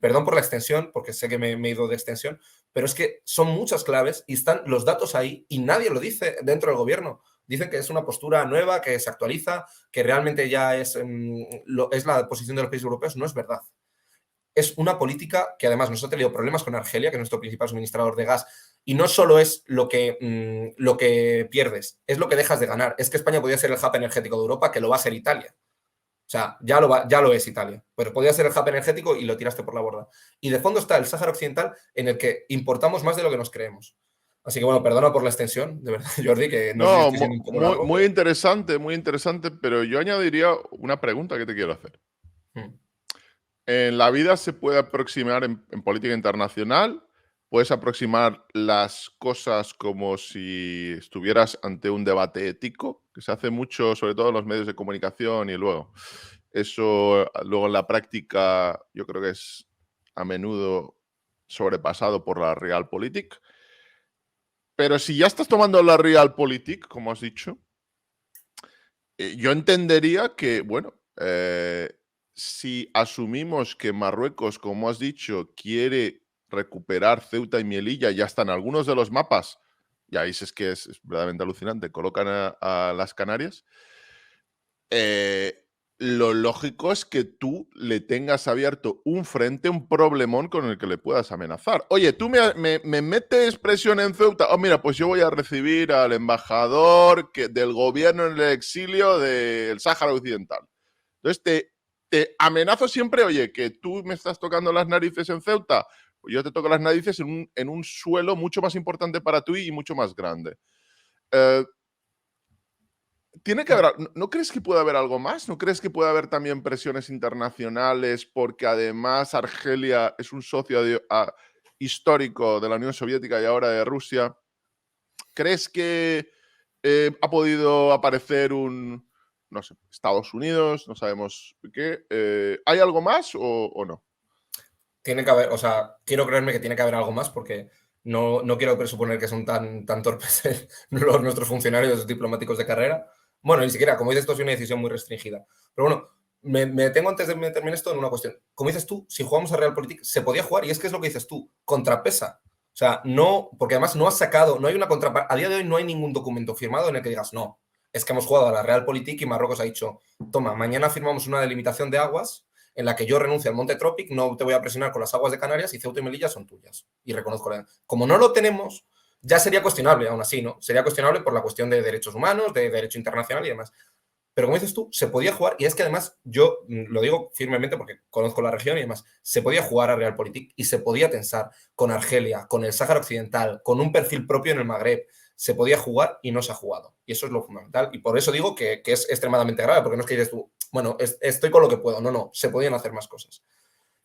Speaker 2: perdón por la extensión, porque sé que me he ido de extensión, pero es que son muchas claves y están los datos ahí y nadie lo dice dentro del gobierno. Dicen que es una postura nueva, que se actualiza, que realmente ya es la posición de los países europeos. No es verdad. Es una política que además nos ha tenido problemas con Argelia, que es nuestro principal suministrador de gas, y no solo es lo que pierdes, es lo que dejas de ganar. Es que España podría ser el hub energético de Europa, que lo va a ser Italia. O sea, ya lo es Italia, pero podía ser el hub energético y lo tiraste por la borda. Y de fondo está el Sáhara Occidental, en el que importamos más de lo que nos creemos. Así que bueno, perdona por la extensión, de verdad, Jordi, que no sé si
Speaker 1: No,
Speaker 2: estoy siendo un poco largo.
Speaker 1: muy interesante, pero yo añadiría una pregunta que te quiero hacer. En la vida se puede aproximar en política internacional, puedes aproximar las cosas como si estuvieras ante un debate ético, que se hace mucho, sobre todo en los medios de comunicación y luego. Eso luego en la práctica yo creo que es a menudo sobrepasado por la Realpolitik. Pero si ya estás tomando la Realpolitik, como has dicho, yo entendería que, bueno, si asumimos que Marruecos, como has dicho, quiere recuperar Ceuta y Melilla, ya están algunos de los mapas, y ahí es que es verdaderamente alucinante, colocan a las Canarias, lo lógico es que tú le tengas abierto un frente, un problemón con el que le puedas amenazar. Oye, tú me metes presión en Ceuta. Oh, mira, pues yo voy a recibir al embajador del gobierno en el exilio del Sáhara Occidental. Entonces te amenazo siempre, oye, que tú me estás tocando las narices en Ceuta, pues yo te toco las narices en un suelo mucho más importante para ti y mucho más grande. Tiene que haber, ¿no crees que puede haber algo más? ¿No crees que puede haber también presiones internacionales? Porque además Argelia es un socio histórico de la Unión Soviética y ahora de Rusia. ¿Crees que ha podido aparecer no sé, Estados Unidos, no sabemos qué? ¿Hay algo más o no?
Speaker 2: Tiene que haber, o sea, quiero creerme que tiene que haber algo más porque no quiero presuponer que son tan torpes nuestros funcionarios diplomáticos de carrera. Bueno, ni siquiera, como dices, esto es una decisión muy restringida. Pero bueno, me tengo antes de meterme en esto en una cuestión. Como dices tú, si jugamos a Realpolitik, se podía jugar, y es que es lo que dices tú, contrapesa. O sea, no, porque además no has sacado, no hay una contraparte. A día de hoy no hay ningún documento firmado en el que digas, no, es que hemos jugado a la Realpolitik y Marruecos ha dicho, toma, mañana firmamos una delimitación de aguas en la que yo renuncio al Monte Tropic, no te voy a presionar con las aguas de Canarias y Ceuta y Melilla son tuyas. Y reconozco la... Como no lo tenemos, ya sería cuestionable, aún así, ¿no? Sería cuestionable por la cuestión de derechos humanos, de derecho internacional y demás. Pero como dices tú, se podía jugar, y es que además yo lo digo firmemente porque conozco la región y demás, se podía jugar a Realpolitik y se podía tensar con Argelia, con el Sáhara Occidental, con un perfil propio en el Magreb. Se podía jugar y no se ha jugado. Y eso es lo fundamental. Y por eso digo que es extremadamente grave, porque no es que dices tú, bueno, estoy con lo que puedo. No, se podían hacer más cosas.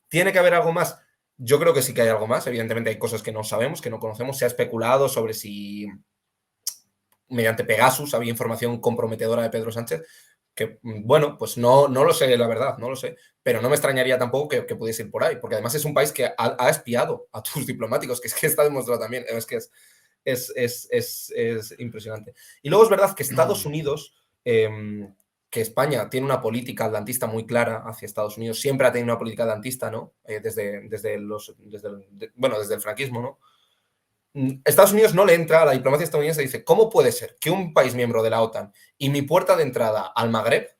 Speaker 2: ¿Tiene que haber algo más? Yo creo que sí que hay algo más. Evidentemente hay cosas que no sabemos, que no conocemos. Se ha especulado sobre si mediante Pegasus había información comprometedora de Pedro Sánchez, que bueno, pues no lo sé, la verdad, no lo sé, pero no me extrañaría tampoco que pudiese ir por ahí, porque además es un país que ha espiado a tus diplomáticos, que es que está demostrado también, es que es impresionante. Y luego es verdad que Estados Unidos, que España tiene una política atlantista muy clara hacia Estados Unidos, siempre ha tenido una política atlantista, ¿no? Desde el franquismo, ¿no? Estados Unidos no le entra a la diplomacia estadounidense y dice, ¿cómo puede ser que un país miembro de la OTAN y mi puerta de entrada al Magreb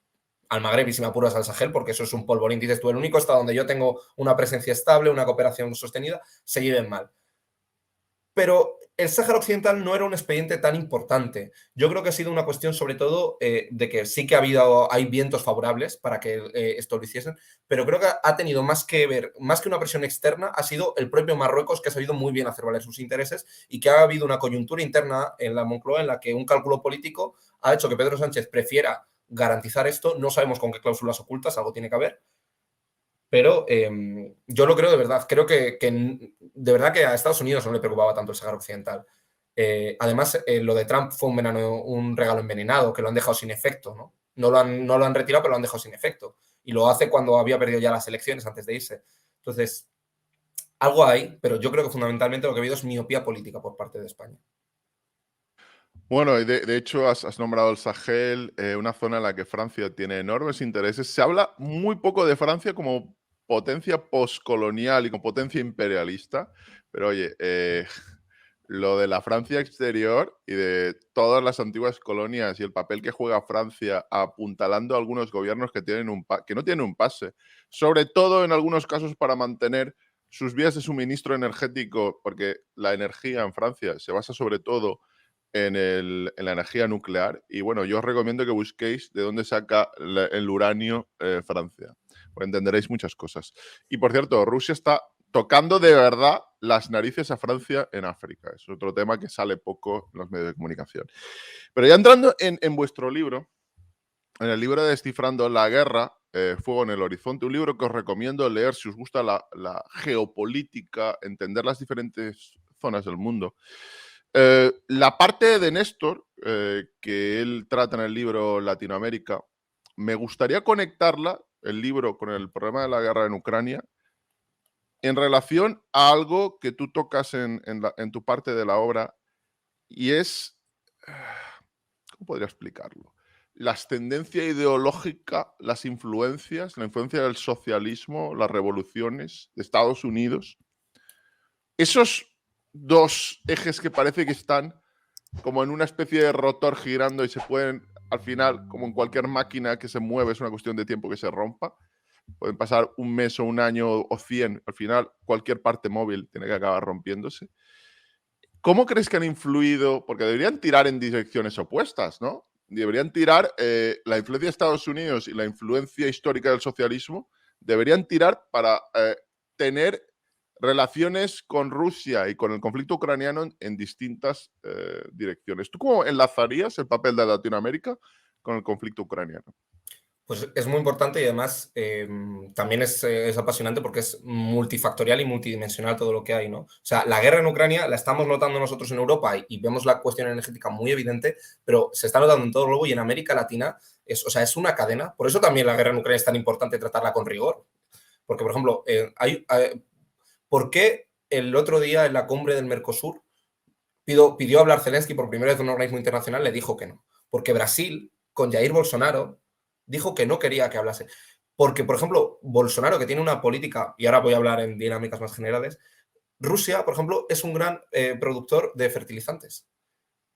Speaker 2: y si me apuras al Sahel, porque eso es un polvorín, dices tú, el único estado donde yo tengo una presencia estable, una cooperación sostenida, se lleven mal? Pero el Sáhara Occidental no era un expediente tan importante. Yo creo que ha sido una cuestión sobre todo de que sí que hay vientos favorables para que esto lo hiciesen, pero creo que ha tenido más que ver, más que una presión externa, ha sido el propio Marruecos que ha sabido muy bien hacer valer sus intereses y que ha habido una coyuntura interna en la Moncloa en la que un cálculo político ha hecho que Pedro Sánchez prefiera garantizar esto. No sabemos con qué cláusulas ocultas, algo tiene que haber, pero yo lo creo de verdad. Creo que de verdad que a Estados Unidos no le preocupaba tanto el Sáhara Occidental. Además, lo de Trump fue un regalo envenenado que lo han dejado sin efecto, ¿no? No lo han retirado, pero lo han dejado sin efecto. Y lo hace cuando había perdido ya las elecciones antes de irse. Entonces, algo hay, pero yo creo que fundamentalmente lo que ha habido es miopía política por parte de España.
Speaker 1: Bueno, y de hecho has nombrado el Sahel, una zona en la que Francia tiene enormes intereses. Se habla muy poco de Francia como potencia postcolonial y como potencia imperialista, pero oye, lo de la Francia exterior y de todas las antiguas colonias y el papel que juega Francia apuntalando a algunos gobiernos que, que no tienen un pase, sobre todo en algunos casos para mantener sus vías de suministro energético, porque la energía en Francia se basa sobre todo en la energía nuclear. Y bueno, yo os recomiendo que busquéis de dónde saca el uranio Francia. Pues entenderéis muchas cosas. Y por cierto, Rusia está tocando de verdad las narices a Francia en África. Es otro tema que sale poco en los medios de comunicación. Pero ya entrando en vuestro libro, en el libro de Descifrando la Guerra, Fuego en el Horizonte, un libro que os recomiendo leer si os gusta la geopolítica, entender las diferentes zonas del mundo. La parte de Néstor, que él trata en el libro Latinoamérica, me gustaría conectarla el libro con el problema de la guerra en Ucrania en relación a algo que tú tocas en tu parte de la obra y es, ¿cómo podría explicarlo? La ascendencia ideológica, las influencias, la influencia del socialismo, las revoluciones de Estados Unidos. Esos dos ejes que parece que están como en una especie de rotor girando y se pueden, al final, como en cualquier máquina que se mueve, es una cuestión de tiempo que se rompa. Pueden pasar un mes o un año o 100. Al final, cualquier parte móvil tiene que acabar rompiéndose. ¿Cómo crees que han influido? Porque deberían tirar en direcciones opuestas, ¿no? Deberían tirar la influencia de Estados Unidos y la influencia histórica del socialismo, deberían tirar para tener relaciones con Rusia y con el conflicto ucraniano en distintas direcciones. ¿Tú cómo enlazarías el papel de Latinoamérica con el conflicto ucraniano?
Speaker 2: Pues es muy importante y además también es apasionante porque es multifactorial y multidimensional todo lo que hay, ¿no? O sea, la guerra en Ucrania la estamos notando nosotros en Europa y vemos la cuestión energética muy evidente, pero se está notando en todo el globo y en América Latina o sea, es una cadena. Por eso también la guerra en Ucrania es tan importante tratarla con rigor. Porque, por ejemplo, ¿por qué el otro día en la cumbre del Mercosur pidió hablar Zelensky por primera vez en un organismo internacional? Le dijo que no. Porque Brasil, con Jair Bolsonaro, dijo que no quería que hablase. Porque, por ejemplo, Bolsonaro, que tiene una política, y ahora voy a hablar en dinámicas más generales, Rusia, por ejemplo, es un gran productor de fertilizantes,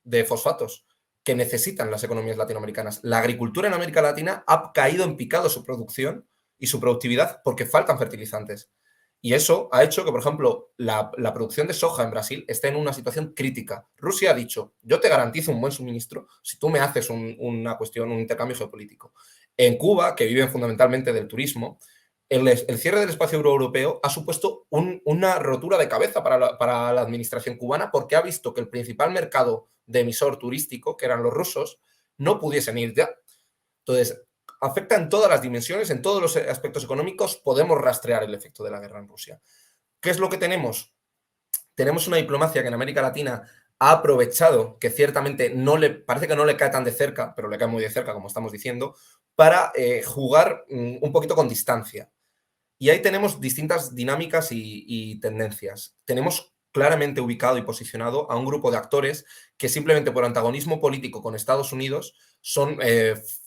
Speaker 2: de fosfatos, que necesitan las economías latinoamericanas. La agricultura en América Latina ha caído en picado su producción y su productividad porque faltan fertilizantes. Y eso ha hecho que, por ejemplo, la producción de soja en Brasil esté en una situación crítica. Rusia ha dicho, yo te garantizo un buen suministro si tú me haces una cuestión, un intercambio geopolítico. En Cuba, que viven fundamentalmente del turismo, el cierre del espacio europeo ha supuesto una rotura de cabeza para la administración cubana porque ha visto que el principal mercado de emisor turístico, que eran los rusos, no pudiesen ir ya. Entonces, afecta en todas las dimensiones, en todos los aspectos económicos, podemos rastrear el efecto de la guerra en Rusia. ¿Qué es lo que tenemos? Tenemos una diplomacia que en América Latina ha aprovechado, que ciertamente parece que no le cae tan de cerca, pero le cae muy de cerca, como estamos diciendo, para jugar un poquito con distancia. Y ahí tenemos distintas dinámicas y tendencias. Tenemos claramente ubicado y posicionado a un grupo de actores que simplemente por antagonismo político con Estados Unidos son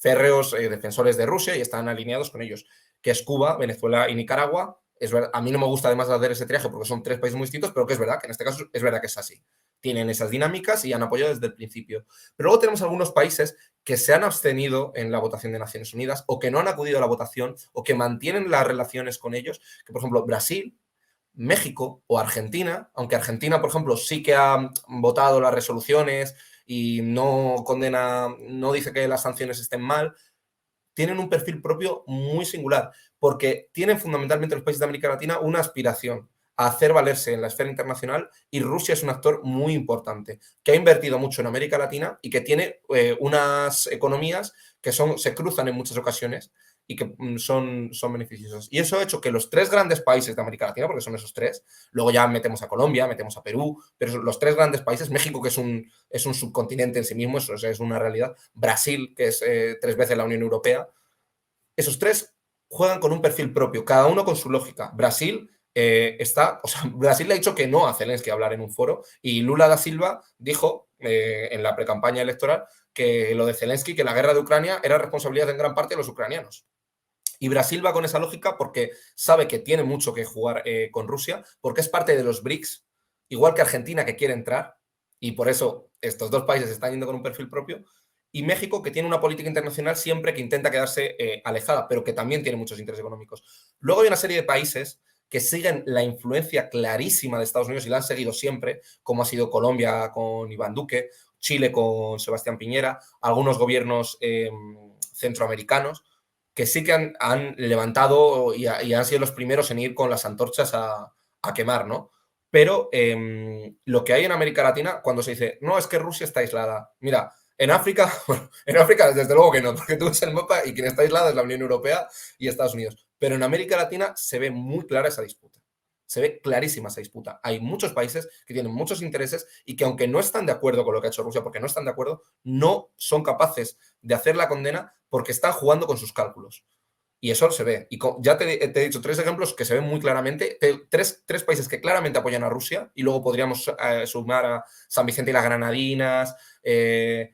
Speaker 2: férreos defensores de Rusia y están alineados con ellos, que es Cuba, Venezuela y Nicaragua. Es verdad, a mí no me gusta además hacer ese triaje porque son tres países muy distintos, pero que es verdad que en este caso es verdad que es así. Tienen esas dinámicas y han apoyado desde el principio. Pero luego tenemos algunos países que se han abstenido en la votación de Naciones Unidas o que no han acudido a la votación o que mantienen las relaciones con ellos, que por ejemplo Brasil, México o Argentina, aunque Argentina, por ejemplo, sí que ha votado las resoluciones y no condena, no dice que las sanciones estén mal, tienen un perfil propio muy singular, porque tienen fundamentalmente los países de América Latina una aspiración a hacer valerse en la esfera internacional y Rusia es un actor muy importante, que ha invertido mucho en América Latina y que tiene unas economías que se cruzan en muchas ocasiones y que son beneficiosas. Y eso ha hecho que los tres grandes países de América Latina, porque son esos tres, luego ya metemos a Colombia, metemos a Perú, pero los tres grandes países, México, que es un subcontinente en sí mismo, eso es una realidad, Brasil, que es 3 veces la Unión Europea, esos tres juegan con un perfil propio, cada uno con su lógica. Brasil Brasil le ha dicho que no a Zelensky hablar en un foro y Lula da Silva dijo en la precampaña electoral que lo de Zelensky, que la guerra de Ucrania era responsabilidad en gran parte de los ucranianos. Y Brasil va con esa lógica porque sabe que tiene mucho que jugar con Rusia, porque es parte de los BRICS, igual que Argentina que quiere entrar, y por eso estos dos países están yendo con un perfil propio, y México que tiene una política internacional siempre que intenta quedarse alejada, pero que también tiene muchos intereses económicos. Luego hay una serie de países que siguen la influencia clarísima de Estados Unidos y la han seguido siempre, como ha sido Colombia con Iván Duque, Chile con Sebastián Piñera, algunos gobiernos centroamericanos, que sí que han levantado y han sido los primeros en ir con las antorchas a quemar, ¿no? Pero lo que hay en América Latina, cuando se dice, no, es que Rusia está aislada. Mira, en África, bueno, en África desde luego que no, porque tú ves el mapa y quien está aislada es la Unión Europea y Estados Unidos. Pero en América Latina se ve muy clara esa disputa. Se ve clarísima esa disputa. Hay muchos países que tienen muchos intereses y que aunque no están de acuerdo con lo que ha hecho Rusia, porque no están de acuerdo, no son capaces de hacer la condena porque están jugando con sus cálculos. Y eso se ve. Y ya te he dicho 3 ejemplos que se ven muy claramente. Tres países que claramente apoyan a Rusia, y luego podríamos sumar a San Vicente y las Granadinas,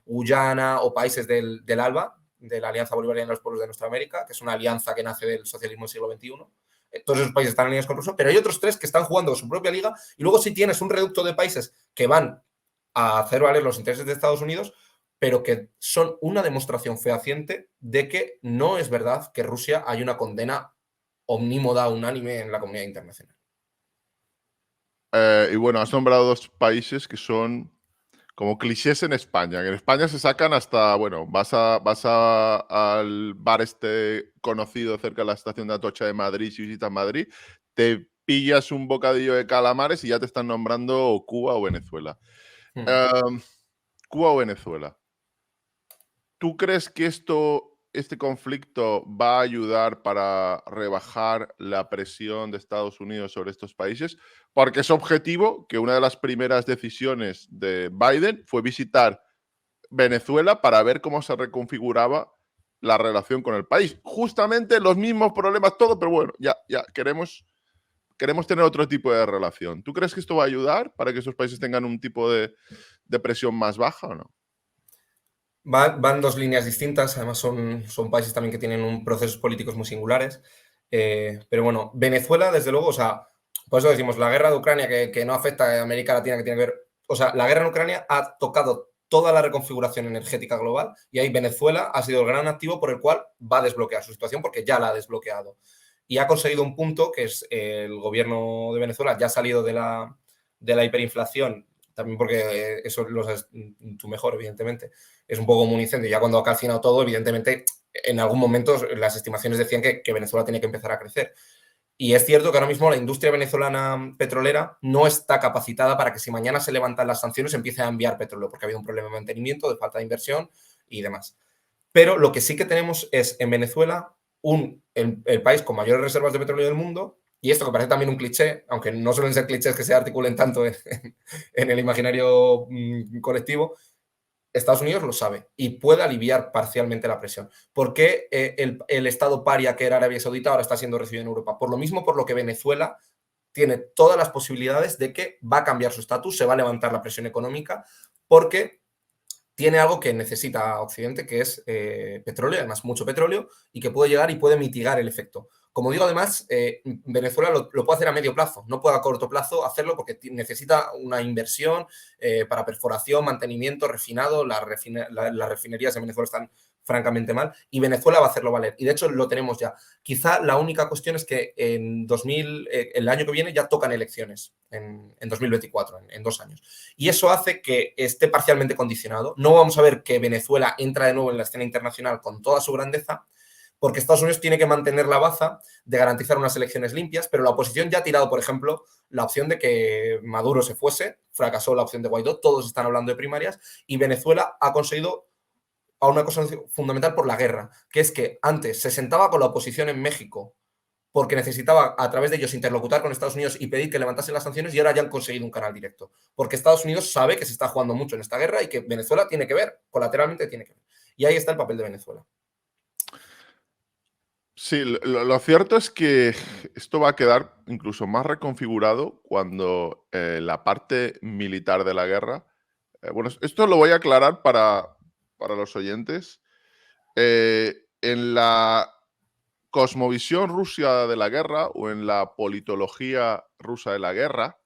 Speaker 2: Guyana o países del ALBA, de la Alianza Bolivariana de los Pueblos de Nuestra América, que es una alianza que nace del socialismo del siglo XXI. Todos esos países están alineados con Rusia, pero hay otros 3 que están jugando su propia liga, y luego sí tienes un reducto de países que van a hacer valer los intereses de Estados Unidos, pero que son una demostración fehaciente de que no es verdad que Rusia hay una condena omnímoda, unánime en la comunidad internacional.
Speaker 1: Y bueno, has nombrado 2 países que son como clichés en España. En España se sacan hasta, bueno, vas al bar este conocido cerca de la estación de Atocha de Madrid, si visitas Madrid, te pillas un bocadillo de calamares y ya te están nombrando Cuba o Venezuela. Cuba o Venezuela. ¿Tú crees que este conflicto va a ayudar para rebajar la presión de Estados Unidos sobre estos países? Porque es objetivo que una de las primeras decisiones de Biden fue visitar Venezuela para ver cómo se reconfiguraba la relación con el país. Justamente los mismos problemas, todo, pero bueno, ya queremos tener otro tipo de relación. ¿Tú crees que esto va a ayudar para que esos países tengan un tipo de presión más baja o no?
Speaker 2: Van 2 líneas distintas, además son países también que tienen procesos políticos muy singulares. Pero bueno, Venezuela, desde luego, o sea, por eso decimos, la guerra de Ucrania, que no afecta a América Latina, que tiene que ver, o sea, la guerra en Ucrania ha tocado toda la reconfiguración energética global, y ahí Venezuela ha sido el gran activo por el cual va a desbloquear su situación, porque ya la ha desbloqueado. Y ha conseguido un punto que es el gobierno de Venezuela ya ha salido de la hiperinflación, también porque eso lo sabes tú mejor, evidentemente. Es un poco como un incendio. Ya cuando ha calcinado todo, evidentemente, en algún momento las estimaciones decían que Venezuela tenía que empezar a crecer. Y es cierto que ahora mismo la industria venezolana petrolera no está capacitada para que si mañana se levantan las sanciones empiece a enviar petróleo, porque ha habido un problema de mantenimiento, de falta de inversión y demás. Pero lo que sí que tenemos es en Venezuela el país con mayores reservas de petróleo del mundo, y esto que parece también un cliché, aunque no suelen ser clichés que se articulen tanto en el imaginario colectivo, Estados Unidos lo sabe y puede aliviar parcialmente la presión. ¿Por qué el Estado paria que era Arabia Saudita ahora está siendo recibido en Europa? Por lo mismo, por lo que Venezuela tiene todas las posibilidades de que va a cambiar su estatus, se va a levantar la presión económica, porque tiene algo que necesita Occidente, que es petróleo, además mucho petróleo, y que puede llegar y puede mitigar el efecto. Como digo, además, Venezuela lo puede hacer a medio plazo, no puede a corto plazo hacerlo porque necesita una inversión para perforación, mantenimiento, refinado. Las refinerías de Venezuela están francamente mal, y Venezuela va a hacerlo valer. Y de hecho lo tenemos ya. Quizá la única cuestión es que el año que viene ya tocan elecciones, en 2024, en 2 años. Y eso hace que esté parcialmente condicionado. No vamos a ver que Venezuela entra de nuevo en la escena internacional con toda su grandeza, porque Estados Unidos tiene que mantener la baza de garantizar unas elecciones limpias, pero la oposición ya ha tirado, por ejemplo, la opción de que Maduro se fuese, fracasó la opción de Guaidó, todos están hablando de primarias, y Venezuela ha conseguido a una cosa fundamental por la guerra, que es que antes se sentaba con la oposición en México porque necesitaba a través de ellos interlocutar con Estados Unidos y pedir que levantasen las sanciones, y ahora ya han conseguido un canal directo. Porque Estados Unidos sabe que se está jugando mucho en esta guerra y que Venezuela tiene que ver, colateralmente tiene que ver. Y ahí está el papel de Venezuela.
Speaker 1: Sí, lo cierto es que esto va a quedar incluso más reconfigurado cuando la parte militar de la guerra. Bueno, esto lo voy a aclarar para los oyentes. En la cosmovisión rusa de la guerra o en la politología rusa de la guerra,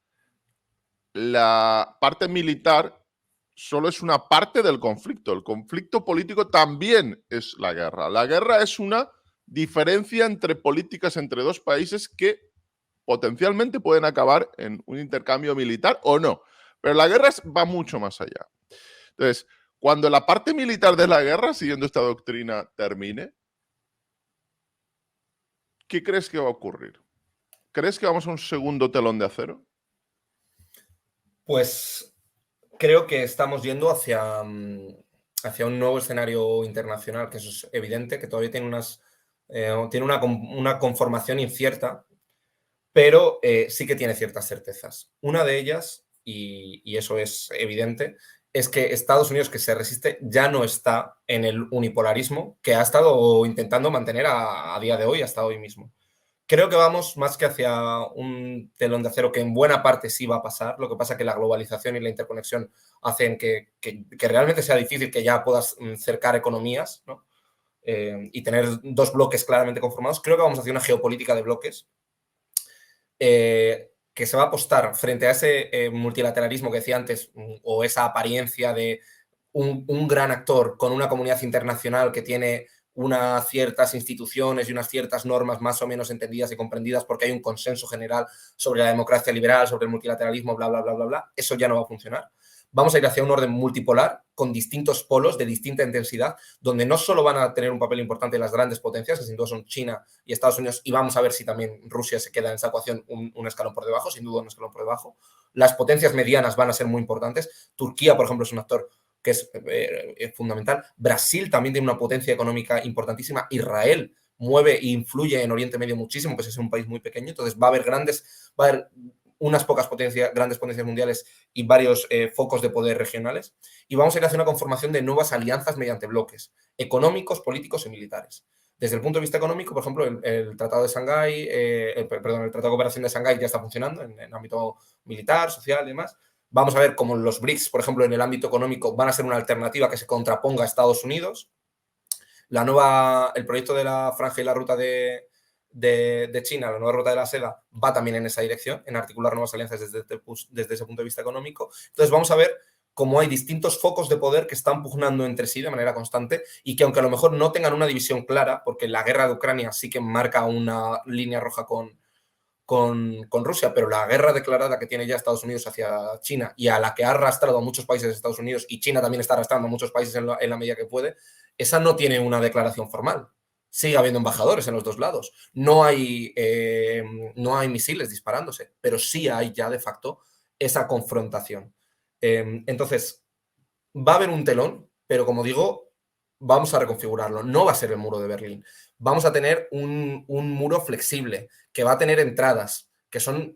Speaker 1: la parte militar solo es una parte del conflicto. El conflicto político también es la guerra. La guerra es una diferencia entre políticas entre 2 países que potencialmente pueden acabar en un intercambio militar o no. Pero la guerra va mucho más allá. Entonces, cuando la parte militar de la guerra, siguiendo esta doctrina, termine, ¿qué crees que va a ocurrir? ¿Crees que vamos a un segundo telón de acero?
Speaker 2: Pues creo que estamos yendo hacia un nuevo escenario internacional, que eso es evidente, que todavía tiene una conformación incierta, pero sí que tiene ciertas certezas. Una de ellas, y eso es evidente, es que Estados Unidos, que se resiste, ya no está en el unipolarismo que ha estado intentando mantener a día de hoy, hasta hoy mismo. Creo que vamos más que hacia un telón de acero que en buena parte sí va a pasar. Lo que pasa es que la globalización y la interconexión hacen que realmente sea difícil que ya puedas cercar economías, ¿no? Y tener dos bloques claramente conformados. Creo que vamos hacia una geopolítica de bloques que se va a apostar frente a ese multilateralismo que decía antes, o esa apariencia de un gran actor con una comunidad internacional que tiene unas ciertas instituciones y unas ciertas normas más o menos entendidas y comprendidas porque hay un consenso general sobre la democracia liberal, sobre el multilateralismo, bla, bla, bla, bla, bla. Eso ya no va a funcionar. Vamos a ir hacia un orden multipolar con distintos polos de distinta intensidad, donde no solo van a tener un papel importante las grandes potencias, que sin duda son China y Estados Unidos, y vamos a ver si también Rusia se queda en esa ecuación un escalón por debajo, sin duda un escalón por debajo. Las potencias medianas van a ser muy importantes. Turquía, por ejemplo, es un actor que es fundamental. Brasil también tiene una potencia económica importantísima. Israel mueve e influye en Oriente Medio muchísimo, que es un país muy pequeño. Entonces va a haber unas pocas grandes potencias mundiales y varios focos de poder regionales. Y vamos a ir hacia una conformación de nuevas alianzas mediante bloques económicos, políticos y militares. Desde el punto de vista económico, por ejemplo, el Tratado de Shanghái, el Tratado de Cooperación de Shanghái ya está funcionando en ámbito militar, social y demás. Vamos a ver cómo los BRICS, por ejemplo, en el ámbito económico, van a ser una alternativa que se contraponga a Estados Unidos. El proyecto de la franja y la ruta de China, la nueva ruta de la seda, va también en esa dirección, en articular nuevas alianzas desde ese punto de vista económico. Entonces vamos a ver cómo hay distintos focos de poder que están pugnando entre sí de manera constante y que aunque a lo mejor no tengan una división clara, porque la guerra de Ucrania sí que marca una línea roja con Rusia, pero la guerra declarada que tiene ya Estados Unidos hacia China y a la que ha arrastrado a muchos países de Estados Unidos, y China también está arrastrando a muchos países en la medida que puede, esa no tiene una declaración formal. Sigue habiendo embajadores en los dos lados. No hay misiles disparándose, pero sí hay ya de facto esa confrontación. Entonces, va a haber un telón, pero como digo, vamos a reconfigurarlo. No va a ser el muro de Berlín. Vamos a tener un muro flexible que va a tener entradas que son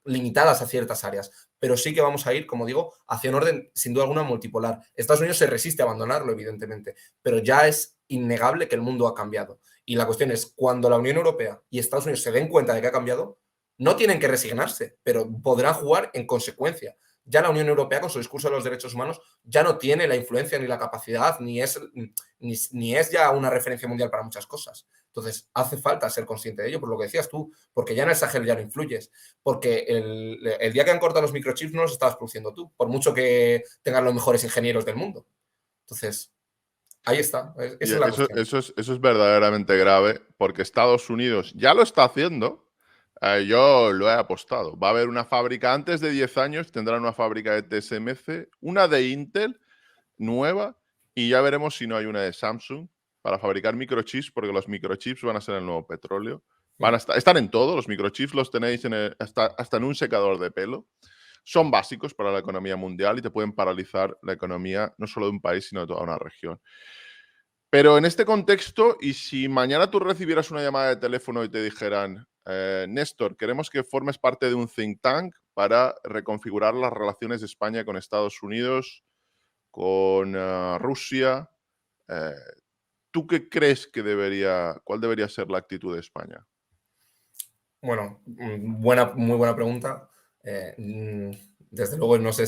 Speaker 2: limitadas a ciertas áreas, pero sí que vamos a ir, como digo, hacia un orden sin duda alguna multipolar. Estados Unidos se resiste a abandonarlo, evidentemente, pero ya es innegable que el mundo ha cambiado. Y la cuestión es, cuando la Unión Europea y Estados Unidos se den cuenta de que ha cambiado, no tienen que resignarse, pero podrán jugar en consecuencia. Ya la Unión Europea, con su discurso de los derechos humanos, ya no tiene la influencia ni la capacidad, ni es ya una referencia mundial para muchas cosas. Entonces, hace falta ser consciente de ello, por lo que decías tú, porque ya en el Sahel ya no influyes, porque el día que han cortado los microchips no los estabas produciendo tú, por mucho que tengan los mejores ingenieros del mundo. Entonces, ahí está, esa es la cuestión.
Speaker 1: Eso es verdaderamente grave, porque Estados Unidos ya lo está haciendo. Yo lo he apostado. Va a haber una fábrica, antes de 10 años, tendrán una fábrica de TSMC, una de Intel, nueva, y ya veremos si no hay una de Samsung para fabricar microchips, porque los microchips van a ser el nuevo petróleo. Están en todo, los microchips los tenéis hasta en un secador de pelo. Son básicos para la economía mundial y te pueden paralizar la economía no solo de un país, sino de toda una región. Pero en este contexto, y si mañana tú recibieras una llamada de teléfono y te dijeran, Néstor, queremos que formes parte de un think tank para reconfigurar las relaciones de España con Estados Unidos, con Rusia, ¿tú qué crees cuál debería ser la actitud de España?
Speaker 2: Bueno, muy buena pregunta. Desde luego, no sé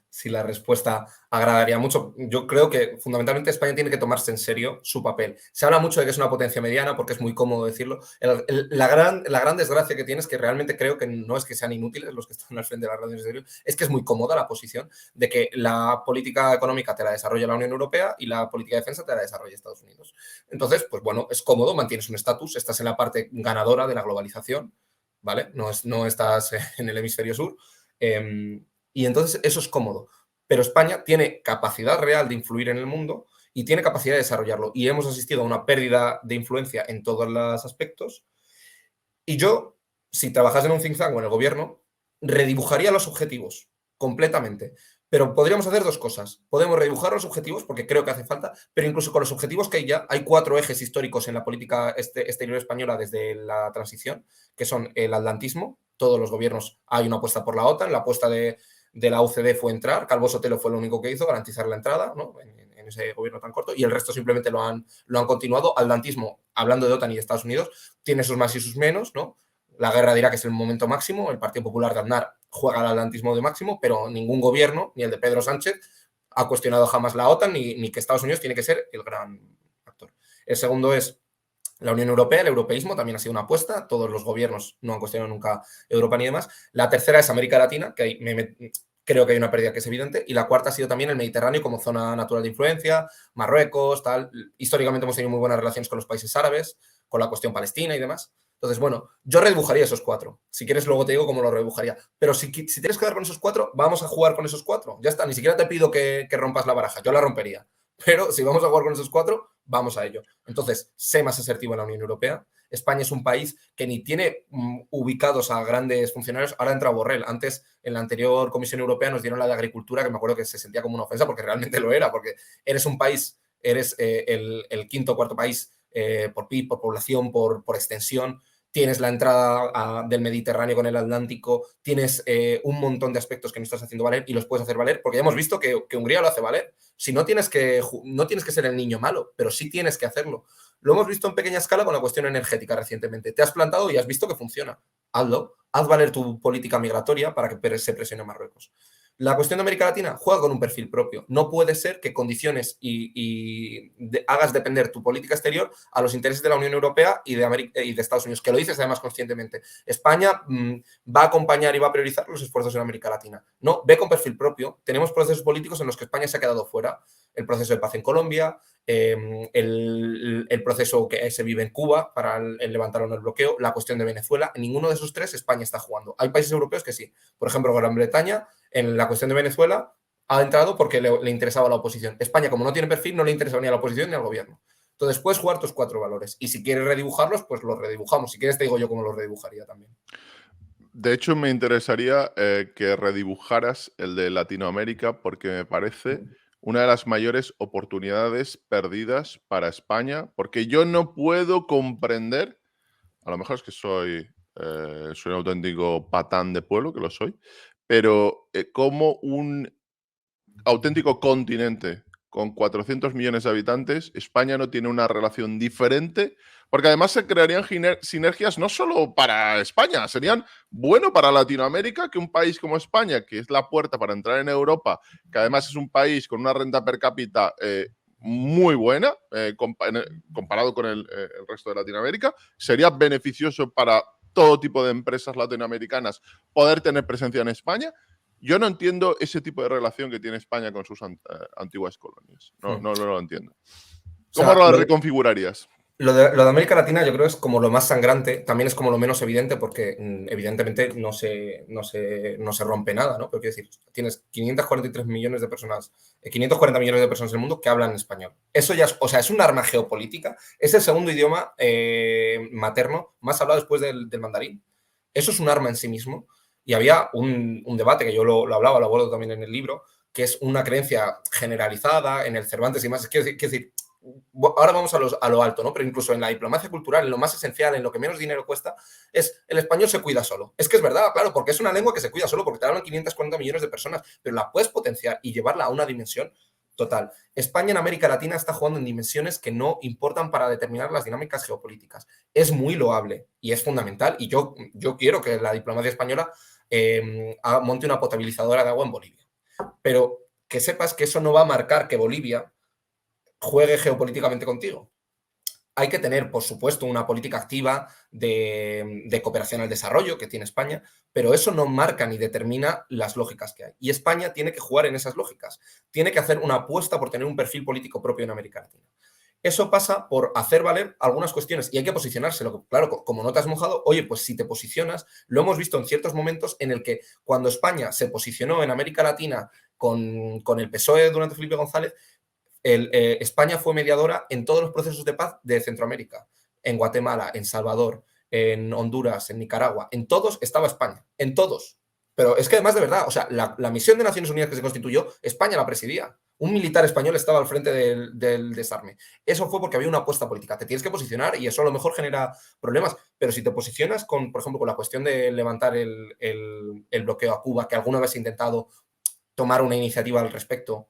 Speaker 2: si la respuesta agradaría mucho. Yo creo que fundamentalmente España tiene que tomarse en serio su papel. Se habla mucho de que es una potencia mediana porque es muy cómodo decirlo. La gran desgracia que tiene es que realmente creo que no es que sean inútiles los que están al frente de las relaciones exteriores, es que es muy cómoda la posición de que la política económica te la desarrolla la Unión Europea y la política de defensa te la desarrolla Estados Unidos. Entonces, pues bueno, es cómodo, mantienes un estatus, estás en la parte ganadora de la globalización, ¿vale? No estás en el hemisferio sur. Y entonces eso es cómodo. Pero España tiene capacidad real de influir en el mundo y tiene capacidad de desarrollarlo. Y hemos asistido a una pérdida de influencia en todos los aspectos. Y yo, si trabajase en un think tank o en el gobierno, redibujaría los objetivos completamente. Pero podríamos hacer dos cosas. Podemos redibujar los objetivos, porque creo que hace falta, pero incluso con los objetivos que hay ya, hay 4 ejes históricos en la política exterior española desde la transición, que son el atlantismo. Todos los gobiernos hay una apuesta por la OTAN, la apuesta de de la OCDE fue entrar. Calvo Sotelo fue lo único que hizo, garantizar la entrada, ¿no? en ese gobierno tan corto, y el resto simplemente lo han continuado. Atlantismo, hablando de OTAN y de Estados Unidos, tiene sus más y sus menos, ¿no? La guerra dirá que es el momento máximo, el Partido Popular de Aznar juega al atlantismo de máximo, pero ningún gobierno, ni el de Pedro Sánchez, ha cuestionado jamás la OTAN, ni que Estados Unidos tiene que ser el gran actor. El segundo es la Unión Europea, el europeísmo también ha sido una apuesta, todos los gobiernos no han cuestionado nunca Europa ni demás. La tercera es América Latina, que creo que hay una pérdida que es evidente, y la cuarta ha sido también el Mediterráneo como zona natural de influencia, Marruecos, tal. Históricamente hemos tenido muy buenas relaciones con los países árabes, con la cuestión palestina y demás. Entonces, bueno, yo redibujaría esos 4. Si quieres, luego te digo cómo lo redibujaría. Pero si tienes que dar con esos 4, vamos a jugar con esos 4. Ya está, ni siquiera te pido que rompas la baraja, yo la rompería. Pero si vamos a jugar con esos 4, vamos a ello. Entonces, sé más asertivo en la Unión Europea. España es un país que ni tiene ubicados a grandes funcionarios. Ahora entra Borrell. Antes, en la anterior Comisión Europea, nos dieron la de Agricultura, que me acuerdo que se sentía como una ofensa, porque realmente lo era, porque eres un país, eres el quinto o cuarto país por PIB, por población, por extensión. Tienes la entrada del Mediterráneo con el Atlántico, tienes un montón de aspectos que no estás haciendo valer y los puedes hacer valer, porque ya hemos visto que Hungría lo hace valer. Si no tienes que ser el niño malo, pero sí tienes que hacerlo. Lo hemos visto en pequeña escala con la cuestión energética recientemente. Te has plantado y has visto que funciona. Hazlo. Haz valer tu política migratoria para que se presione a Marruecos. La cuestión de América Latina juega con un perfil propio. No puede ser que condiciones hagas depender tu política exterior a los intereses de la Unión Europea y de Estados Unidos, que lo dices además conscientemente. España va a acompañar y va a priorizar los esfuerzos en América Latina. No, ve con perfil propio. Tenemos procesos políticos en los que España se ha quedado fuera. El proceso de paz en Colombia, el proceso que se vive en Cuba para el levantar o no el bloqueo, la cuestión de Venezuela. En ninguno de esos 3 España está jugando. Hay países europeos que sí. Por ejemplo, Gran Bretaña, en la cuestión de Venezuela, ha entrado porque le interesaba a la oposición. España, como no tiene perfil, no le interesa ni a la oposición ni al gobierno. Entonces, puedes jugar tus 4 valores. Y si quieres redibujarlos, pues los redibujamos. Si quieres, te digo yo cómo los redibujaría también.
Speaker 1: De hecho, me interesaría que redibujaras el de Latinoamérica porque me parece una de las mayores oportunidades perdidas para España, porque yo no puedo comprender, a lo mejor es que soy un auténtico patán de pueblo, que lo soy, pero como un auténtico continente con 400 millones de habitantes, España no tiene una relación diferente, porque además se crearían sinergias no solo para España, serían bueno para Latinoamérica que un país como España, que es la puerta para entrar en Europa, que además es un país con una renta per cápita muy buena comparado con el resto de Latinoamérica, sería beneficioso para todo tipo de empresas latinoamericanas poder tener presencia en España. Yo no entiendo ese tipo de relación que tiene España con sus antiguas colonias. No lo entiendo. ¿Cómo lo reconfigurarías?
Speaker 2: Lo de América Latina yo creo es como lo más sangrante, también es como lo menos evidente porque evidentemente no se rompe nada, ¿no? Pero quiero decir, tienes 543 millones de personas, 540 millones de personas en el mundo que hablan español. Eso ya es un arma geopolítica, es el segundo idioma materno más hablado después del mandarín. Eso es un arma en sí mismo. Y había un debate que yo lo hablaba, lo abordo también en el libro, que es una creencia generalizada en el Cervantes y más. Quiero decir, ahora vamos a lo alto, ¿no? Pero incluso en la diplomacia cultural, en lo más esencial, en lo que menos dinero cuesta, es el español se cuida solo. Es que es verdad, claro, porque es una lengua que se cuida solo, porque te hablan 540 millones de personas, pero la puedes potenciar y llevarla a una dimensión total. España en América Latina está jugando en dimensiones que no importan para determinar las dinámicas geopolíticas. Es muy loable y es fundamental, y yo quiero que la diplomacia española monte una potabilizadora de agua en Bolivia. Pero que sepas que eso no va a marcar que Bolivia juegue geopolíticamente contigo. Hay que tener, por supuesto, una política activa de cooperación al desarrollo que tiene España, pero eso no marca ni determina las lógicas que hay. Y España tiene que jugar en esas lógicas. Tiene que hacer una apuesta por tener un perfil político propio en América Latina. Eso pasa por hacer valer algunas cuestiones y hay que posicionárselo. Claro, como no te has mojado, oye, pues si te posicionas, lo hemos visto en ciertos momentos en el que cuando España se posicionó en América Latina con el PSOE durante Felipe González, España fue mediadora en todos los procesos de paz de Centroamérica, en Guatemala, en Salvador, en Honduras, en Nicaragua, en todos estaba España, en todos. Pero es que además de verdad, o sea, la misión de Naciones Unidas que se constituyó, España la presidía. un militar español estaba al frente del desarme. Eso fue porque había una apuesta política. Te tienes que posicionar y eso a lo mejor genera problemas, pero si te posicionas con, por ejemplo, con la cuestión de levantar el bloqueo a Cuba, que alguna vez he intentado tomar una iniciativa al respecto,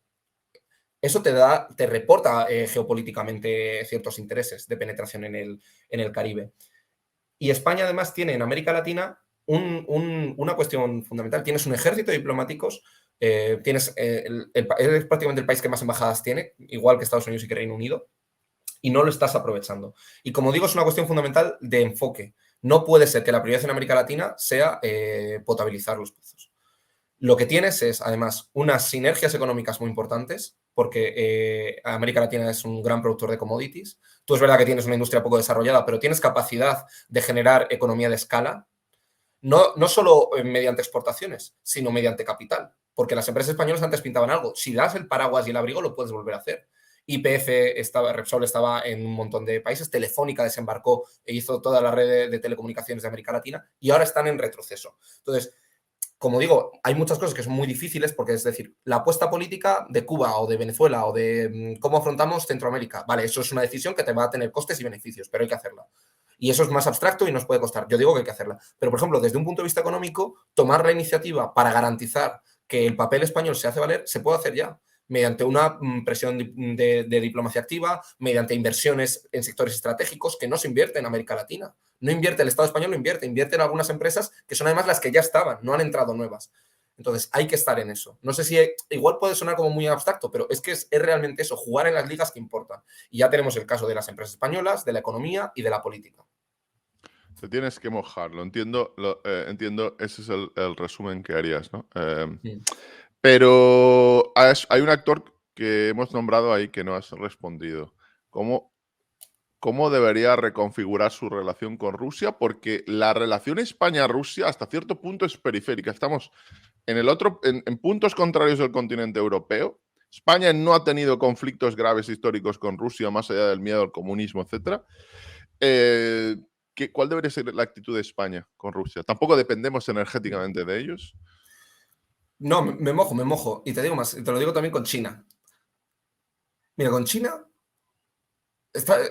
Speaker 2: eso te reporta geopolíticamente ciertos intereses de penetración en el Caribe. Y España además tiene en América Latina una cuestión fundamental. Tienes un ejército de diplomáticos, es prácticamente el país que más embajadas tiene, igual que Estados Unidos y que Reino Unido, y no lo estás aprovechando. Y como digo, es una cuestión fundamental de enfoque. No puede ser que la prioridad en América Latina sea potabilizar los pozos. Lo que tienes es, además, unas sinergias económicas muy importantes, porque América Latina es un gran productor de commodities. Tú es verdad que tienes una industria poco desarrollada, pero tienes capacidad de generar economía de escala, no solo mediante exportaciones, sino mediante capital. Porque las empresas españolas antes pintaban algo. Si das el paraguas y el abrigo, lo puedes volver a hacer. YPF Repsol estaba en un montón de países, Telefónica desembarcó e hizo toda la red de telecomunicaciones de América Latina y ahora están en retroceso. Entonces, como digo, hay muchas cosas que son muy difíciles porque, es decir, la apuesta política de Cuba o de Venezuela o de cómo afrontamos Centroamérica, vale, eso es una decisión que te va a tener costes y beneficios, pero hay que hacerla. Y eso es más abstracto y nos puede costar. Yo digo que hay que hacerla. Pero, por ejemplo, desde un punto de vista económico, tomar la iniciativa para garantizar que el papel español se hace valer, se puede hacer ya mediante una presión de diplomacia activa, mediante inversiones en sectores estratégicos que no se invierte en América Latina. No invierte, el Estado español no invierte en algunas empresas que son además las que ya estaban, no han entrado nuevas. Entonces, hay que estar en eso. No sé si igual puede sonar como muy abstracto, pero es que es realmente eso, jugar en las ligas que importan. Y ya tenemos el caso de las empresas españolas, de la economía y de la política.
Speaker 1: Te tienes que mojar, entiendo, entiendo, ese es el resumen que harías, ¿no? Pero hay un actor que hemos nombrado ahí que no has respondido. ¿Cómo debería reconfigurar su relación con Rusia? Porque la relación España-Rusia hasta cierto punto es periférica. Estamos en puntos contrarios del continente europeo. España no ha tenido conflictos graves históricos con Rusia, más allá del miedo al comunismo, etc. ¿Cuál debería ser la actitud de España con Rusia? ¿Tampoco dependemos energéticamente de ellos?
Speaker 2: No, me mojo. Y te digo más, te lo digo también con China. Mira, con China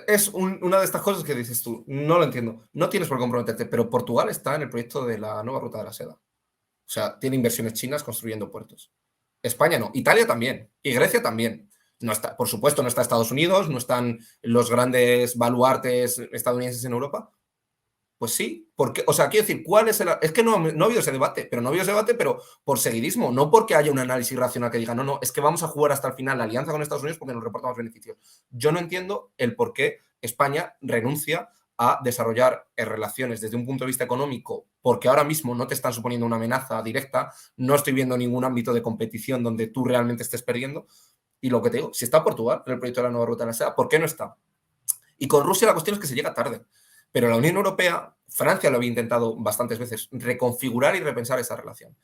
Speaker 2: es una de estas cosas que dices tú, no lo entiendo. No tienes por qué comprometerte, pero Portugal está en el proyecto de la nueva ruta de la seda. O sea, tiene inversiones chinas construyendo puertos. España no. Italia también. Y Grecia también. No está, por supuesto, no está Estados Unidos, no están los grandes baluartes estadounidenses en Europa. Pues sí, porque, o sea, quiero decir, ¿cuál es el...? Es que no ha habido ese debate, pero por seguidismo, no porque haya un análisis racional que diga, no, es que vamos a jugar hasta el final la alianza con Estados Unidos porque nos reporta más beneficios. Yo no entiendo el por qué España renuncia a desarrollar relaciones desde un punto de vista económico, porque ahora mismo no te están suponiendo una amenaza directa, no estoy viendo ningún ámbito de competición donde tú realmente estés perdiendo. Y lo que te digo, si está Portugal en el proyecto de la nueva ruta de la seda, ¿por qué no está? Y con Rusia la cuestión es que se llega tarde. Pero la Unión Europea, Francia lo había intentado bastantes veces, reconfigurar y repensar esa relación.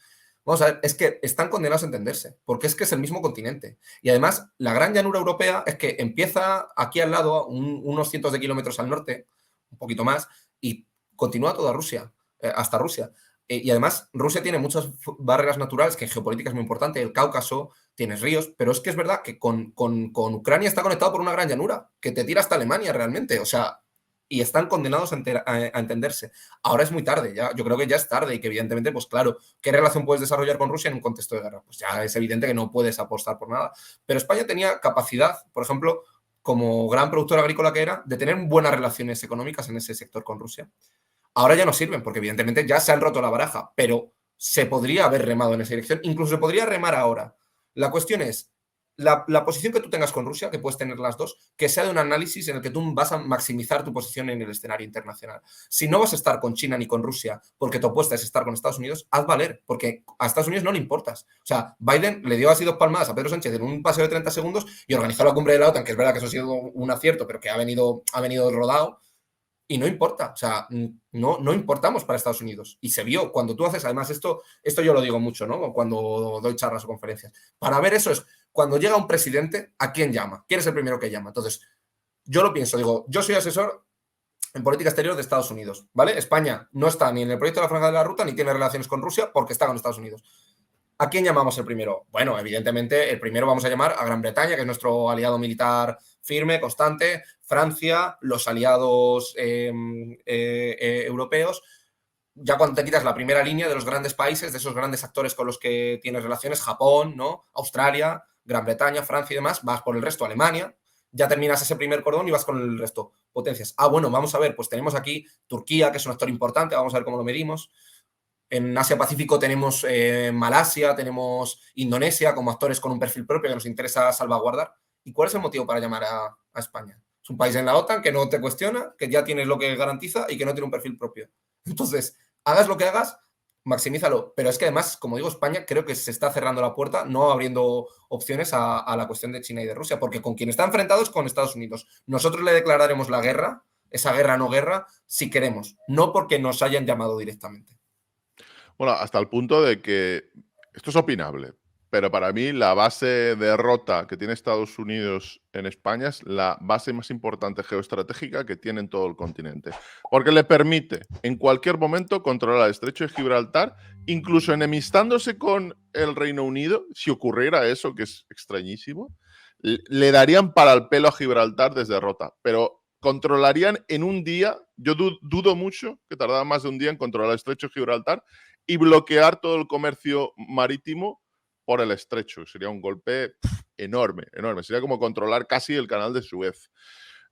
Speaker 2: Vamos a ver, es que están condenados a entenderse, porque es que es el mismo continente. Y además, la gran llanura europea es que empieza aquí al lado, unos cientos de kilómetros al norte, un poquito más, y continúa toda Rusia, hasta Rusia. Y además, Rusia tiene muchas barreras naturales, que en geopolítica es muy importante, el Cáucaso, tienes ríos, pero es que es verdad que con Ucrania está conectado por una gran llanura, que te tira hasta Alemania realmente, o sea, y están condenados a entenderse. Ahora es muy tarde, ya, yo creo que ya es tarde y que evidentemente, pues claro, ¿qué relación puedes desarrollar con Rusia en un contexto de guerra? Pues ya es evidente que no puedes apostar por nada. Pero España tenía capacidad, por ejemplo, como gran productora agrícola que era, de tener buenas relaciones económicas en ese sector con Rusia. Ahora ya no sirven, porque evidentemente ya se han roto la baraja, pero se podría haber remado en esa dirección, incluso se podría remar ahora. La cuestión es, la posición que tú tengas con Rusia, que puedes tener las dos, que sea de un análisis en el que tú vas a maximizar tu posición en el escenario internacional. Si no vas a estar con China ni con Rusia porque tu apuesta es estar con Estados Unidos, haz valer, porque a Estados Unidos no le importas. O sea, Biden le dio así 2 palmadas a Pedro Sánchez en un paseo de 30 segundos y organizó la cumbre de la OTAN, que es verdad que eso ha sido un acierto, pero que ha venido rodado. Y no importa, o sea, no importamos para Estados Unidos. Y se vio, cuando tú haces, además esto yo lo digo mucho, ¿no? Cuando doy charlas o conferencias. Para ver eso es, cuando llega un presidente, ¿a quién llama? ¿Quién es el primero que llama? Entonces, yo lo pienso, digo, yo soy asesor en política exterior de Estados Unidos, ¿vale? España no está ni en el proyecto de la Franja de la Ruta ni tiene relaciones con Rusia porque está con Estados Unidos. ¿A quién llamamos el primero? Bueno, evidentemente el primero vamos a llamar a Gran Bretaña, que es nuestro aliado militar firme, constante, Francia, los aliados europeos. Ya cuando te quitas la primera línea de los grandes países, de esos grandes actores con los que tienes relaciones, Japón, ¿no? Australia, Gran Bretaña, Francia y demás, vas por el resto, Alemania, ya terminas ese primer cordón y vas con el resto, potencias. Bueno, vamos a ver, pues tenemos aquí Turquía, que es un actor importante, vamos a ver cómo lo medimos. En Asia-Pacífico tenemos Malasia, tenemos Indonesia como actores con un perfil propio que nos interesa salvaguardar. ¿Y cuál es el motivo para llamar a España? Es un país en la OTAN que no te cuestiona, que ya tienes lo que garantiza y que no tiene un perfil propio. Entonces, hagas lo que hagas, maximízalo. Pero es que además, como digo, España creo que se está cerrando la puerta, no abriendo opciones a la cuestión de China y de Rusia, porque con quien está enfrentado es con Estados Unidos. Nosotros le declararemos la guerra, esa guerra no guerra, si queremos, no porque nos hayan llamado directamente.
Speaker 1: Bueno, hasta el punto de que esto es opinable, pero para mí la base de derrota que tiene Estados Unidos en España es la base más importante geoestratégica que tiene en todo el continente, porque le permite en cualquier momento controlar el estrecho de Gibraltar, incluso enemistándose con el Reino Unido, si ocurriera eso, que es extrañísimo, le darían para el pelo a Gibraltar desde derrota, pero controlarían en un día, yo dudo mucho que tardara más de un día en controlar el estrecho de Gibraltar y bloquear todo el comercio marítimo por el estrecho. Sería un golpe enorme, enorme. Sería como controlar casi el canal de Suez.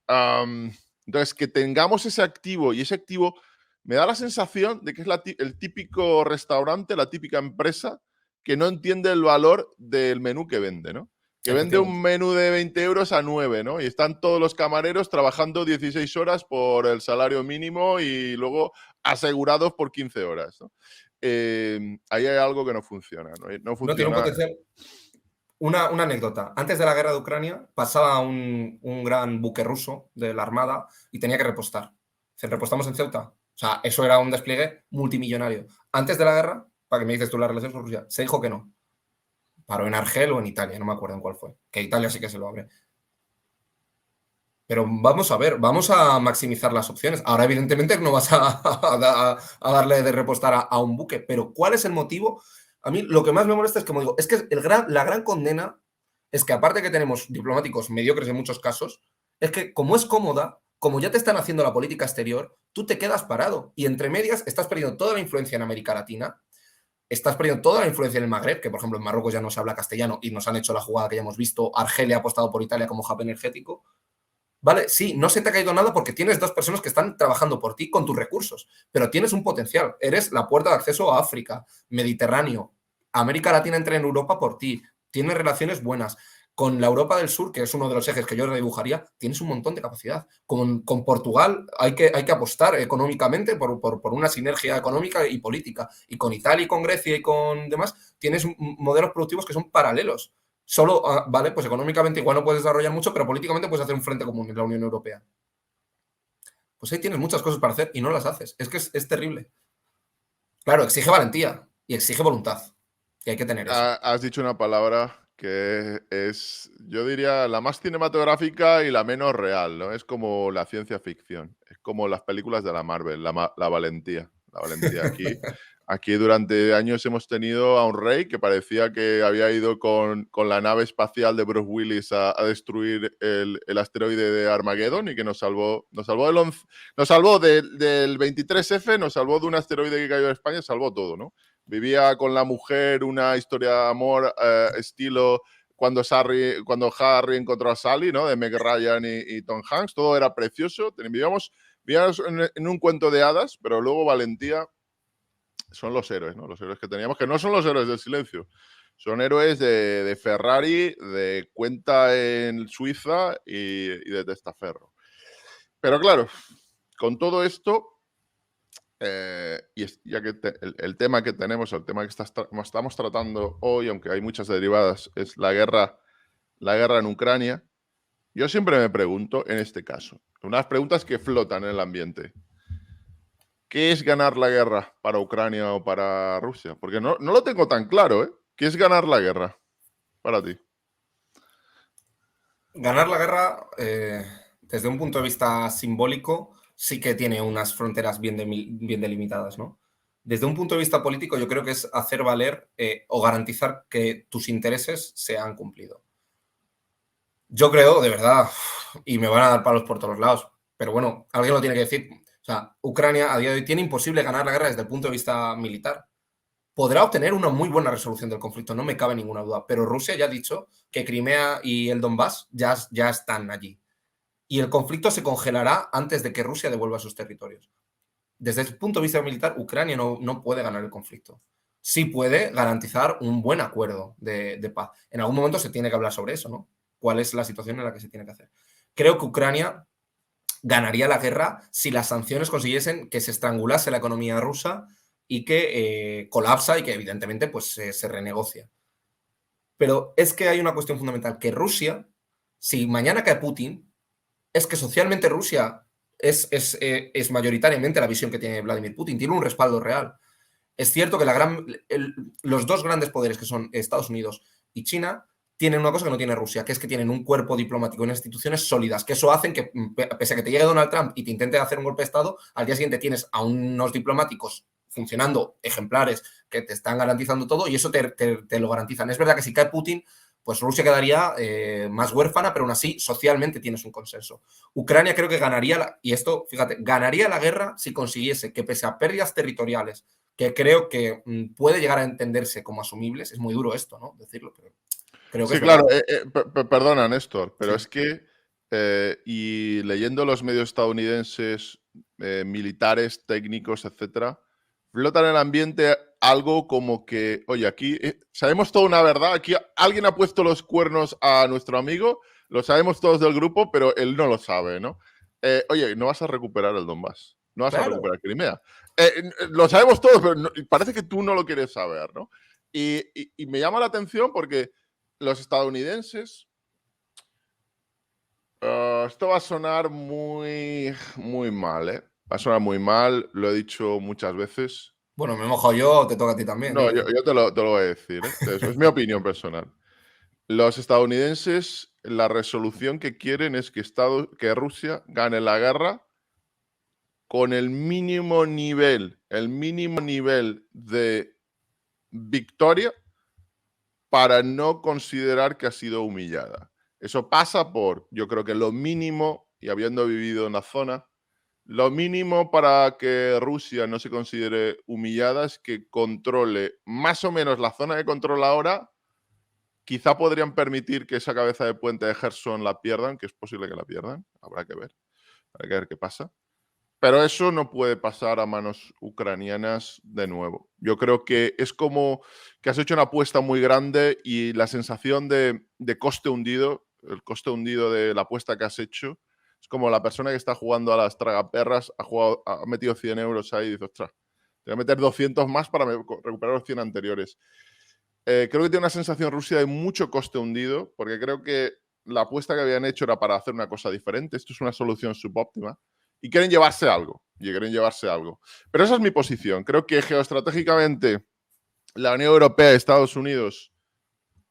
Speaker 1: Entonces, que tengamos ese activo y ese activo me da la sensación de que es el típico restaurante, la típica empresa que no entiende el valor del menú que vende, ¿no? Que vende un menú de 20 euros a 9, ¿no? Y están todos los camareros trabajando 16 horas por el salario mínimo y luego asegurados por 15 horas, ¿no? Ahí hay algo que no funciona. No
Speaker 2: No tiene un
Speaker 1: funciona.
Speaker 2: potencial. Una anécdota. Antes de la guerra de Ucrania pasaba un gran buque ruso de la Armada y tenía que repostar. Se repostamos en Ceuta. O sea, eso era un despliegue multimillonario. Antes de la guerra, para que me dices tú la relación con Rusia, se dijo que no. Paró en Argel o en Italia, no me acuerdo en cuál fue. Que Italia sí que se lo abre. Pero vamos a ver, vamos a maximizar las opciones. Ahora, evidentemente, no vas a darle de repostar a un buque, pero ¿cuál es el motivo? A mí lo que más me molesta es que, como digo, es que la gran condena es que, aparte que tenemos diplomáticos mediocres en muchos casos, es que como es cómoda, como ya te están haciendo la política exterior, tú te quedas parado y entre medias estás perdiendo toda la influencia en América Latina, estás perdiendo toda la influencia en el Magreb, que por ejemplo en Marruecos ya no se habla castellano y nos han hecho la jugada que ya hemos visto, Argelia ha apostado por Italia como hub energético. ¿Vale? Sí, no se te ha caído nada porque tienes dos personas que están trabajando por ti con tus recursos, pero tienes un potencial. Eres la puerta de acceso a África, Mediterráneo, América Latina entra en Europa por ti, tienes relaciones buenas. Con la Europa del Sur, que es uno de los ejes que yo redibujaría, tienes un montón de capacidad. Con Portugal hay que apostar económicamente por una sinergia económica y política. Y con Italia y con Grecia y con demás, tienes modelos productivos que son paralelos. Solo, vale, pues económicamente igual no puedes desarrollar mucho, pero políticamente puedes hacer un frente común en la Unión Europea. Pues ahí tienes muchas cosas para hacer y no las haces. Es que es terrible. Claro, exige valentía y exige voluntad. Y hay que tener eso.
Speaker 1: Has dicho una palabra que es, yo diría, la más cinematográfica y la menos real, ¿no? Es como la ciencia ficción, es como las películas de la Marvel, la valentía. La valentía. Aquí durante años hemos tenido a un rey que parecía que había ido con la nave espacial de Bruce Willis a destruir el asteroide de Armageddon y que nos salvó del 23F, nos salvó de un asteroide que cayó en España, salvó todo, ¿no? Vivía con la mujer una historia de amor estilo cuando Harry encontró a Sally, ¿no? De Meg Ryan y Tom Hanks. Todo era precioso. Vivíamos en un cuento de hadas, pero luego valentía son los héroes, ¿no? Los héroes que teníamos, que no son los héroes del silencio. Son héroes de Ferrari, de cuenta en Suiza y de testaferro. Pero claro, con todo esto, ya que el tema que tenemos, el tema que estamos tratando hoy, aunque hay muchas derivadas, es la guerra en Ucrania. Yo siempre me pregunto, en este caso, unas preguntas que flotan en el ambiente. ¿Qué es ganar la guerra para Ucrania o para Rusia? Porque no lo tengo tan claro, ¿eh? ¿Qué es ganar la guerra para ti?
Speaker 2: Ganar la guerra, desde un punto de vista simbólico, sí que tiene unas fronteras bien delimitadas, ¿no? Desde un punto de vista político, yo creo que es hacer valer o garantizar que tus intereses se han cumplido. Yo creo, de verdad, y me van a dar palos por todos lados, pero bueno, alguien lo tiene que decir. O sea, Ucrania a día de hoy tiene imposible ganar la guerra desde el punto de vista militar. Podrá obtener una muy buena resolución del conflicto, no me cabe ninguna duda, pero Rusia ya ha dicho que Crimea y el Donbass ya están allí. Y el conflicto se congelará antes de que Rusia devuelva sus territorios. Desde el punto de vista militar, Ucrania no puede ganar el conflicto. Sí puede garantizar un buen acuerdo de paz. En algún momento se tiene que hablar sobre eso, ¿no? ¿Cuál es la situación en la que se tiene que hacer? Creo que Ucrania ganaría la guerra si las sanciones consiguiesen que se estrangulase la economía rusa y que colapsa y que evidentemente pues, se renegocia. Pero es que hay una cuestión fundamental, que Rusia, si mañana cae Putin, es que socialmente Rusia es mayoritariamente la visión que tiene Vladimir Putin, tiene un respaldo real. Es cierto que los dos grandes poderes que son Estados Unidos y China tienen una cosa que no tiene Rusia, que es que tienen un cuerpo diplomático y unas instituciones sólidas, que eso hacen que, pese a que te llegue Donald Trump y te intente hacer un golpe de Estado, al día siguiente tienes a unos diplomáticos funcionando, ejemplares, que te están garantizando todo y eso te lo garantizan. Es verdad que si cae Putin, pues Rusia quedaría más huérfana, pero aún así socialmente tienes un consenso. Ucrania creo que ganaría, y esto, fíjate, ganaría la guerra si consiguiese que pese a pérdidas territoriales, que creo que puede llegar a entenderse como asumibles, es muy duro esto, ¿no? Decirlo, pero creo que
Speaker 1: Sí,
Speaker 2: es verdad.
Speaker 1: claro, perdona, Néstor, pero
Speaker 2: Sí.
Speaker 1: es que, y leyendo los medios estadounidenses, militares, técnicos, etcétera, flota en el ambiente algo como que, oye, aquí sabemos toda una verdad, aquí alguien ha puesto los cuernos a nuestro amigo, lo sabemos todos del grupo, pero él no lo sabe, ¿no? Oye, no vas a recuperar el Donbass, no vas a
Speaker 2: Claro.
Speaker 1: recuperar Crimea. Lo sabemos todos, pero parece que tú no lo quieres saber, ¿no? Y me llama la atención porque los estadounidenses, esto va a sonar muy, muy mal, ¿eh? Va a sonar muy mal, lo he dicho muchas veces.
Speaker 2: Bueno, me he mojado yo, te toca a ti también,
Speaker 1: No,
Speaker 2: quiero
Speaker 1: yo
Speaker 2: decir.
Speaker 1: te lo voy a decir, ¿eh? Es mi opinión personal. Los estadounidenses, la resolución que quieren es que Rusia gane la guerra con el mínimo nivel de victoria para no considerar que ha sido humillada. Eso pasa por, yo creo que lo mínimo, y habiendo vivido en la zona, lo mínimo para que Rusia no se considere humillada es que controle más o menos la zona que controla ahora. Quizá podrían permitir que esa cabeza de puente de Gerson la pierdan, que es posible que la pierdan, habrá que ver qué pasa. Pero eso no puede pasar a manos ucranianas de nuevo. Yo creo que es como que has hecho una apuesta muy grande y la sensación de coste hundido, el coste hundido de la apuesta que has hecho, es como la persona que está jugando a las tragaperras, ha metido 100 euros ahí y dice, ostras, te voy a meter 200 más para recuperar los 100 anteriores. Creo que tiene una sensación Rusia de mucho coste hundido, porque creo que la apuesta que habían hecho era para hacer una cosa diferente. Esto es una solución subóptima y quieren llevarse algo. Pero esa es mi posición. Creo que geoestratégicamente la Unión Europea y Estados Unidos,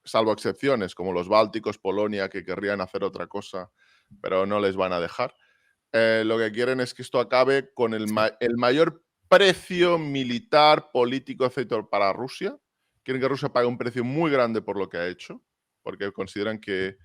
Speaker 1: salvo excepciones como los bálticos, Polonia, que querrían hacer otra cosa, pero no les van a dejar, lo que quieren es que esto acabe con el mayor precio militar, político, etcétera, para Rusia. Quieren que Rusia pague un precio muy grande por lo que ha hecho, porque consideran que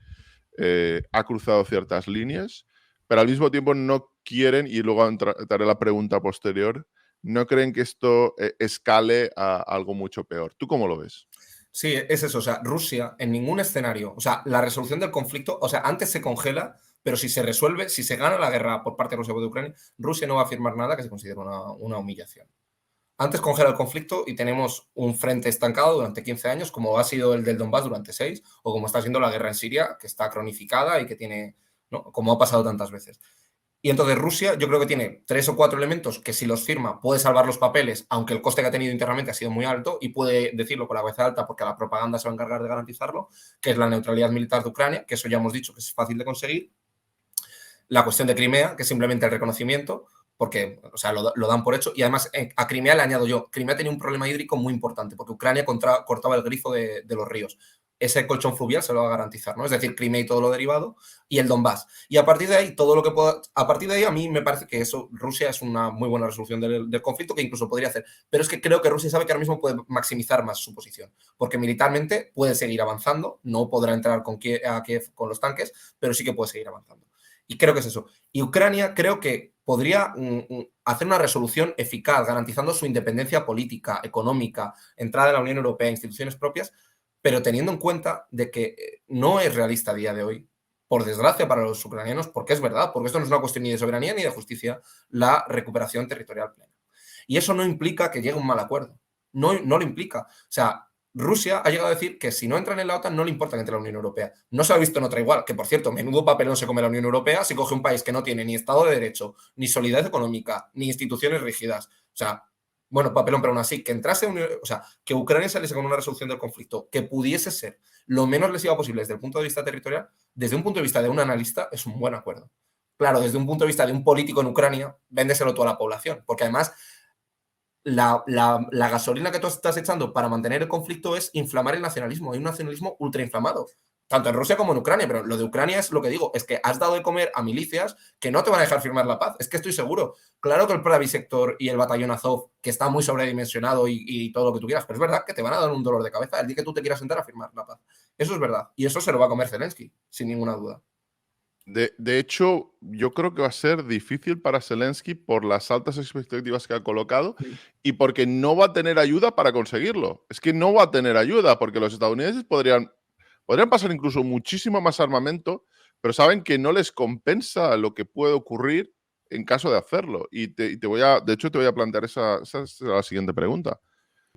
Speaker 1: ha cruzado ciertas líneas, pero al mismo tiempo no quieren, y luego te haré la pregunta posterior, no creen que esto escale a algo mucho peor. ¿Tú cómo lo ves?
Speaker 2: Sí, es eso. O sea, Rusia en ningún escenario, o sea, la resolución del conflicto, o sea, antes se congela, pero si se resuelve, si se gana la guerra por parte de Rusia o de Ucrania, Rusia no va a firmar nada que se considere una humillación. Antes congela el conflicto y tenemos un frente estancado durante 15 años, como ha sido el del Donbass durante 6, o como está siendo la guerra en Siria, que está cronificada y que tiene, ¿no? Como ha pasado tantas veces. Y entonces Rusia yo creo que tiene 3 o 4 elementos que si los firma puede salvar los papeles, aunque el coste que ha tenido internamente ha sido muy alto, y puede decirlo con la cabeza alta porque la propaganda se va a encargar de garantizarlo, que es la neutralidad militar de Ucrania, que eso ya hemos dicho que es fácil de conseguir, la cuestión de Crimea, que es simplemente el reconocimiento, porque o sea, lo dan por hecho, y además a Crimea le añado yo, Crimea tenía un problema hídrico muy importante, porque Ucrania cortaba el grifo de los ríos. ese colchón fluvial se lo va a garantizar, ¿no? Es decir, Crimea y todo lo derivado y el Donbass. Y a partir de ahí, todo lo que pueda... A partir de ahí, a mí me parece que eso, Rusia es una muy buena resolución del conflicto que incluso podría hacer. Pero es que creo que Rusia sabe que ahora mismo puede maximizar más su posición, porque militarmente puede seguir avanzando, no podrá entrar a Kiev con los tanques, pero sí que puede seguir avanzando. Y creo que es eso. Y Ucrania creo que podría hacer una resolución eficaz, garantizando su independencia política, económica, entrada en la Unión Europea, instituciones propias, pero teniendo en cuenta de que no es realista a día de hoy, por desgracia para los ucranianos, porque es verdad, porque esto no es una cuestión ni de soberanía ni de justicia, la recuperación territorial plena. Y eso no implica que llegue un mal acuerdo. No lo implica. O sea, Rusia ha llegado a decir que si no entran en la OTAN no le importa que entre la Unión Europea. No se ha visto en otra igual, que por cierto, menudo papelón se come la Unión Europea si coge un país que no tiene ni Estado de Derecho, ni solidez económica, ni instituciones rígidas. O sea, bueno, papelón, pero aún así, que entrase, o sea, que Ucrania saliese con una resolución del conflicto que pudiese ser lo menos lesiva posible desde el punto de vista territorial, desde un punto de vista de un analista, es un buen acuerdo. Claro, desde un punto de vista de un político en Ucrania, véndeselo toda la población, porque además la gasolina que tú estás echando para mantener el conflicto es inflamar el nacionalismo. Hay un nacionalismo ultra inflamado, tanto en Rusia como en Ucrania, pero lo de Ucrania es lo que digo, es que has dado de comer a milicias que no te van a dejar firmar la paz. Es que estoy seguro. Claro que el Pravi Sector y el batallón Azov, que está muy sobredimensionado y todo lo que tú quieras, pero es verdad que te van a dar un dolor de cabeza el día que tú te quieras sentar a firmar la paz. Eso es verdad. Y eso se lo va a comer Zelensky, sin ninguna duda.
Speaker 1: De hecho, yo creo que va a ser difícil para Zelensky por las altas expectativas que ha colocado y porque no va a tener ayuda para conseguirlo. Es que no va a tener ayuda porque los estadounidenses podrían pasar incluso muchísimo más armamento, pero saben que no les compensa lo que puede ocurrir en caso de hacerlo. De hecho, te voy a plantear esa es la siguiente pregunta.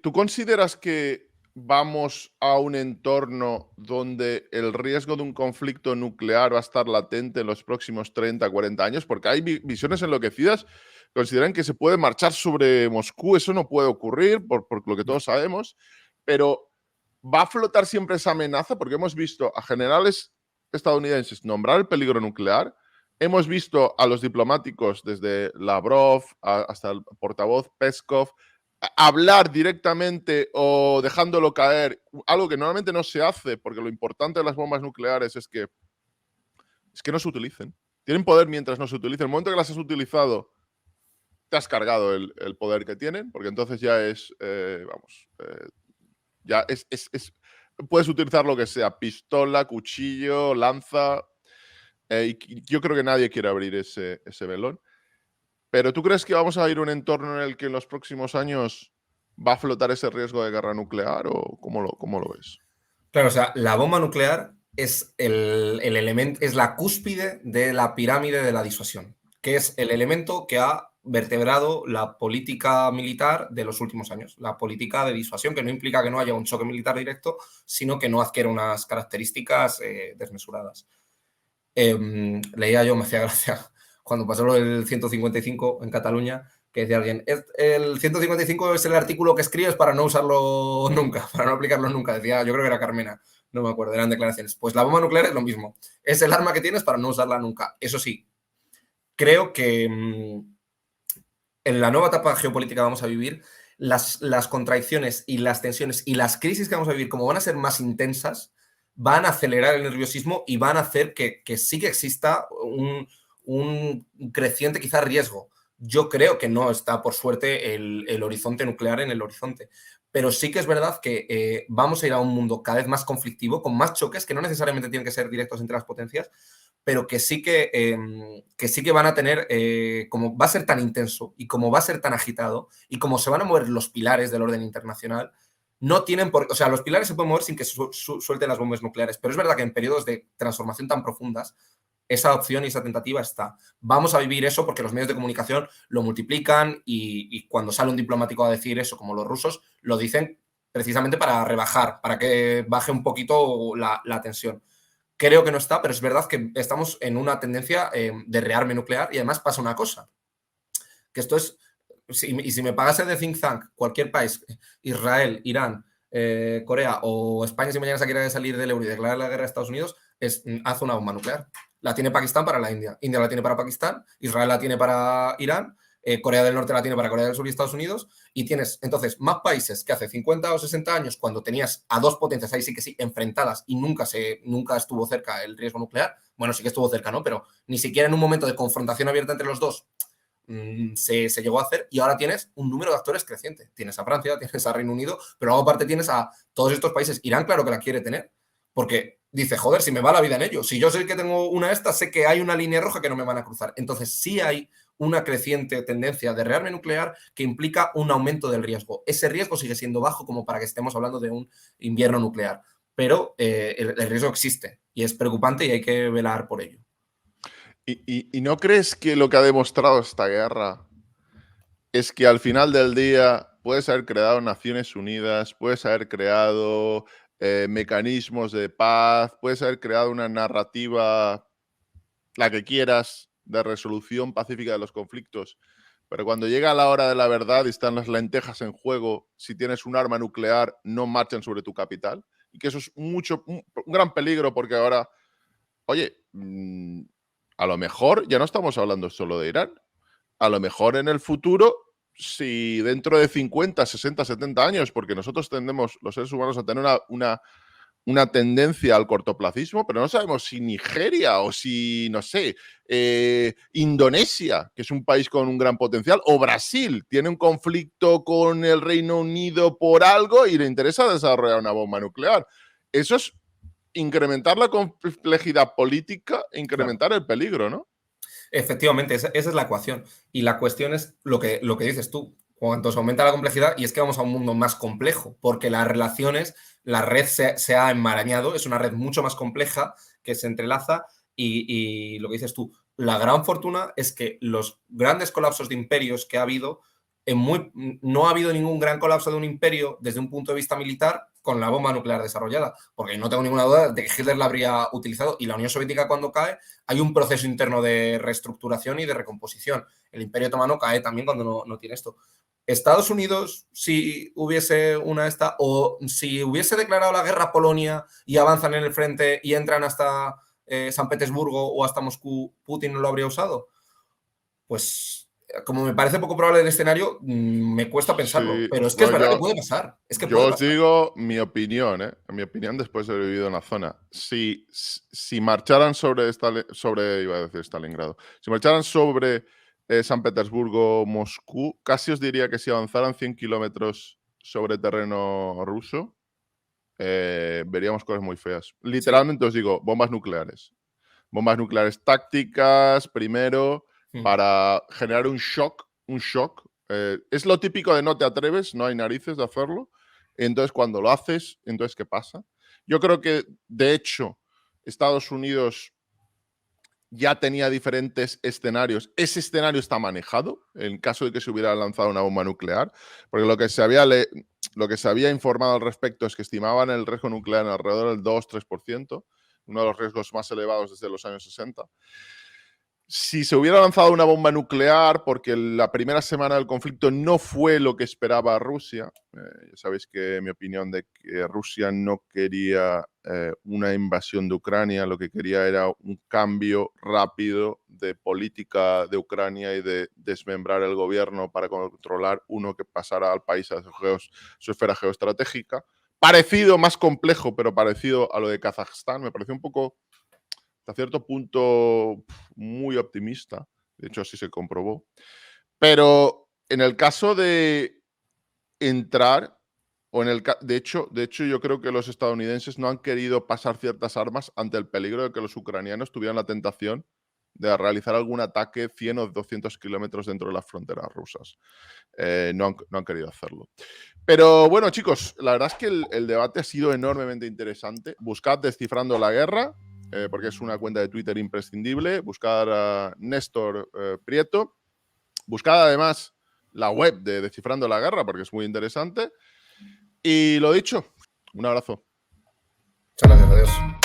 Speaker 1: ¿Tú consideras que vamos a un entorno donde el riesgo de un conflicto nuclear va a estar latente en los próximos 30, 40 años? Porque hay visiones enloquecidas que consideran que se puede marchar sobre Moscú. Eso no puede ocurrir por lo que todos sabemos, pero va a flotar siempre esa amenaza porque hemos visto a generales estadounidenses nombrar el peligro nuclear. Hemos visto a los diplomáticos desde Lavrov hasta el portavoz Peskov hablar directamente o dejándolo caer, algo que normalmente no se hace, porque lo importante de las bombas nucleares es que no se utilicen. Tienen poder mientras no se utilicen. El momento que las has utilizado, te has cargado el poder que tienen, porque entonces ya puedes utilizar lo que sea, pistola, cuchillo, lanza, y yo creo que nadie quiere abrir ese velón. Pero ¿tú crees que vamos a ir a un entorno en el que en los próximos años va a flotar ese riesgo de guerra nuclear o cómo lo ves?
Speaker 2: Claro, o sea, la bomba nuclear es el elemento, es la cúspide de la pirámide de la disuasión, que es el elemento que ha vertebrado la política militar de los últimos años, la política de disuasión, que no implica que no haya un choque militar directo, sino que no adquiera unas características desmesuradas. Leía yo, me hacía gracia, cuando pasó lo del 155 en Cataluña, que decía alguien, el 155 es el artículo que escribes para no usarlo nunca, para no aplicarlo nunca. Decía, yo creo que era Carmena, no me acuerdo, eran declaraciones. Pues la bomba nuclear es lo mismo, es el arma que tienes para no usarla nunca. Eso sí, creo que en la nueva etapa geopolítica que vamos a vivir, las contradicciones y las tensiones y las crisis que vamos a vivir, como van a ser más intensas, van a acelerar el nerviosismo y van a hacer que sí que exista un creciente quizá riesgo. Yo creo que no está, por suerte, el horizonte nuclear en el horizonte. Pero sí que es verdad que vamos a ir a un mundo cada vez más conflictivo, con más choques, que no necesariamente tienen que ser directos entre las potencias, pero que sí que van a tener, como va a ser tan intenso y como va a ser tan agitado y como se van a mover los pilares del orden internacional, no tienen por... O sea, los pilares se pueden mover sin que suelten las bombas nucleares, pero es verdad que en periodos de transformación tan profundas, esa opción y esa tentativa está. Vamos a vivir eso porque los medios de comunicación lo multiplican y cuando sale un diplomático a decir eso, como los rusos, lo dicen precisamente para rebajar, para que baje un poquito la tensión. Creo que no está, pero es verdad que estamos en una tendencia de rearme nuclear y además pasa una cosa, que esto es, si me pagase de think tank cualquier país, Israel, Irán, Corea o España, si mañana se quiere salir del euro y declarar la guerra a Estados Unidos, haz una bomba nuclear. La tiene Pakistán para la India, India la tiene para Pakistán, Israel la tiene para Irán, Corea del Norte la tiene para Corea del Sur y Estados Unidos, y tienes entonces más países que hace 50 o 60 años, cuando tenías a dos potencias, ahí sí que sí, enfrentadas y nunca estuvo cerca el riesgo nuclear. Bueno, sí que estuvo cerca, ¿no? Pero ni siquiera en un momento de confrontación abierta entre los dos se llegó a hacer, y ahora tienes un número de actores creciente. Tienes a Francia, tienes a Reino Unido, pero luego aparte tienes a todos estos países. Irán, claro que la quiere tener, porque dice, joder, si me va la vida en ello, si yo sé que tengo una de estas, sé que hay una línea roja que no me van a cruzar. Entonces sí hay una creciente tendencia de rearme nuclear que implica un aumento del riesgo. Ese riesgo sigue siendo bajo como para que estemos hablando de un invierno nuclear, pero el riesgo existe y es preocupante y hay que velar por ello.
Speaker 1: ¿Y no crees que lo que ha demostrado esta guerra es que al final del día puedes haber creado Naciones Unidas, puedes haber creado mecanismos de paz, puedes haber creado una narrativa, la que quieras, de resolución pacífica de los conflictos, pero cuando llega la hora de la verdad y están las lentejas en juego, si tienes un arma nuclear, no marchan sobre tu capital? Y que eso es un gran peligro, porque ahora, oye, a lo mejor ya no estamos hablando solo de Irán. A lo mejor en el futuro, si dentro de 50, 60, 70 años, porque nosotros tendemos, los seres humanos, a tener una tendencia al cortoplacismo, pero no sabemos si Nigeria o si, no sé, Indonesia, que es un país con un gran potencial, o Brasil, tiene un conflicto con el Reino Unido por algo y le interesa desarrollar una bomba nuclear. Eso es incrementar la complejidad política e incrementar el peligro, ¿no?
Speaker 2: Efectivamente, esa es la ecuación. Y la cuestión es lo que dices tú. Cuanto se aumenta la complejidad, y es que vamos a un mundo más complejo, porque las relaciones, la red se ha enmarañado, es una red mucho más compleja que se entrelaza, y lo que dices tú, la gran fortuna es que los grandes colapsos de imperios que ha habido, no ha habido ningún gran colapso de un imperio desde un punto de vista militar con la bomba nuclear desarrollada, porque no tengo ninguna duda de que Hitler la habría utilizado, y la Unión Soviética, cuando cae, hay un proceso interno de reestructuración y de recomposición. El Imperio Otomano cae también cuando no tiene esto. Estados Unidos, si hubiese o si hubiese declarado la guerra a Polonia y avanzan en el frente y entran hasta San Petersburgo o hasta Moscú, ¿Putin no lo habría usado? Pues como me parece poco probable el escenario, me cuesta pensarlo,
Speaker 1: Sí,
Speaker 2: pero es que es
Speaker 1: bueno,
Speaker 2: verdad que puede pasar. Es que
Speaker 1: yo
Speaker 2: puede
Speaker 1: os
Speaker 2: pasar.
Speaker 1: digo mi opinión, ¿eh? Mi opinión después de haber vivido en la zona. Si marcharan iba a decir Stalingrado, si marcharan sobre San Petersburgo, Moscú, casi os diría que si avanzaran 100 kilómetros sobre terreno ruso, veríamos cosas muy feas.
Speaker 2: Sí.
Speaker 1: Literalmente os digo, bombas nucleares. Bombas nucleares tácticas, primero, para generar un shock. Es lo típico de no te atreves, no hay narices de hacerlo. Entonces, cuando lo haces, entonces, ¿qué pasa? Yo creo que, de hecho, Estados Unidos ya tenía diferentes escenarios. Ese escenario está manejado en caso de que se hubiera lanzado una bomba nuclear, porque lo que se había informado al respecto es que estimaban el riesgo nuclear en alrededor del 2-3%, uno de los riesgos más elevados desde los años 60. Si se hubiera lanzado una bomba nuclear, porque la primera semana del conflicto no fue lo que esperaba Rusia, ya sabéis que mi opinión de que Rusia no quería una invasión de Ucrania, lo que quería era un cambio rápido de política de Ucrania y de desmembrar el gobierno para controlar uno que pasara al país a su esfera geoestratégica. Parecido, más complejo, pero parecido a lo de Kazajstán. Me pareció un poco, hasta cierto punto, muy optimista. De hecho, así se comprobó. Pero en el caso de entrar, de hecho, yo creo que los estadounidenses no han querido pasar ciertas armas ante el peligro de que los ucranianos tuvieran la tentación de realizar algún ataque 100 o 200 kilómetros dentro de las fronteras rusas. No han querido hacerlo. Pero bueno, chicos, la verdad es que el debate ha sido enormemente interesante. Buscad Descifrando la Guerra, porque es una cuenta de Twitter imprescindible. Buscad a Néstor Prieto. Buscad además la web de Descifrando la Guerra, porque es muy interesante. Y lo dicho, un abrazo.
Speaker 2: Muchas gracias, adiós.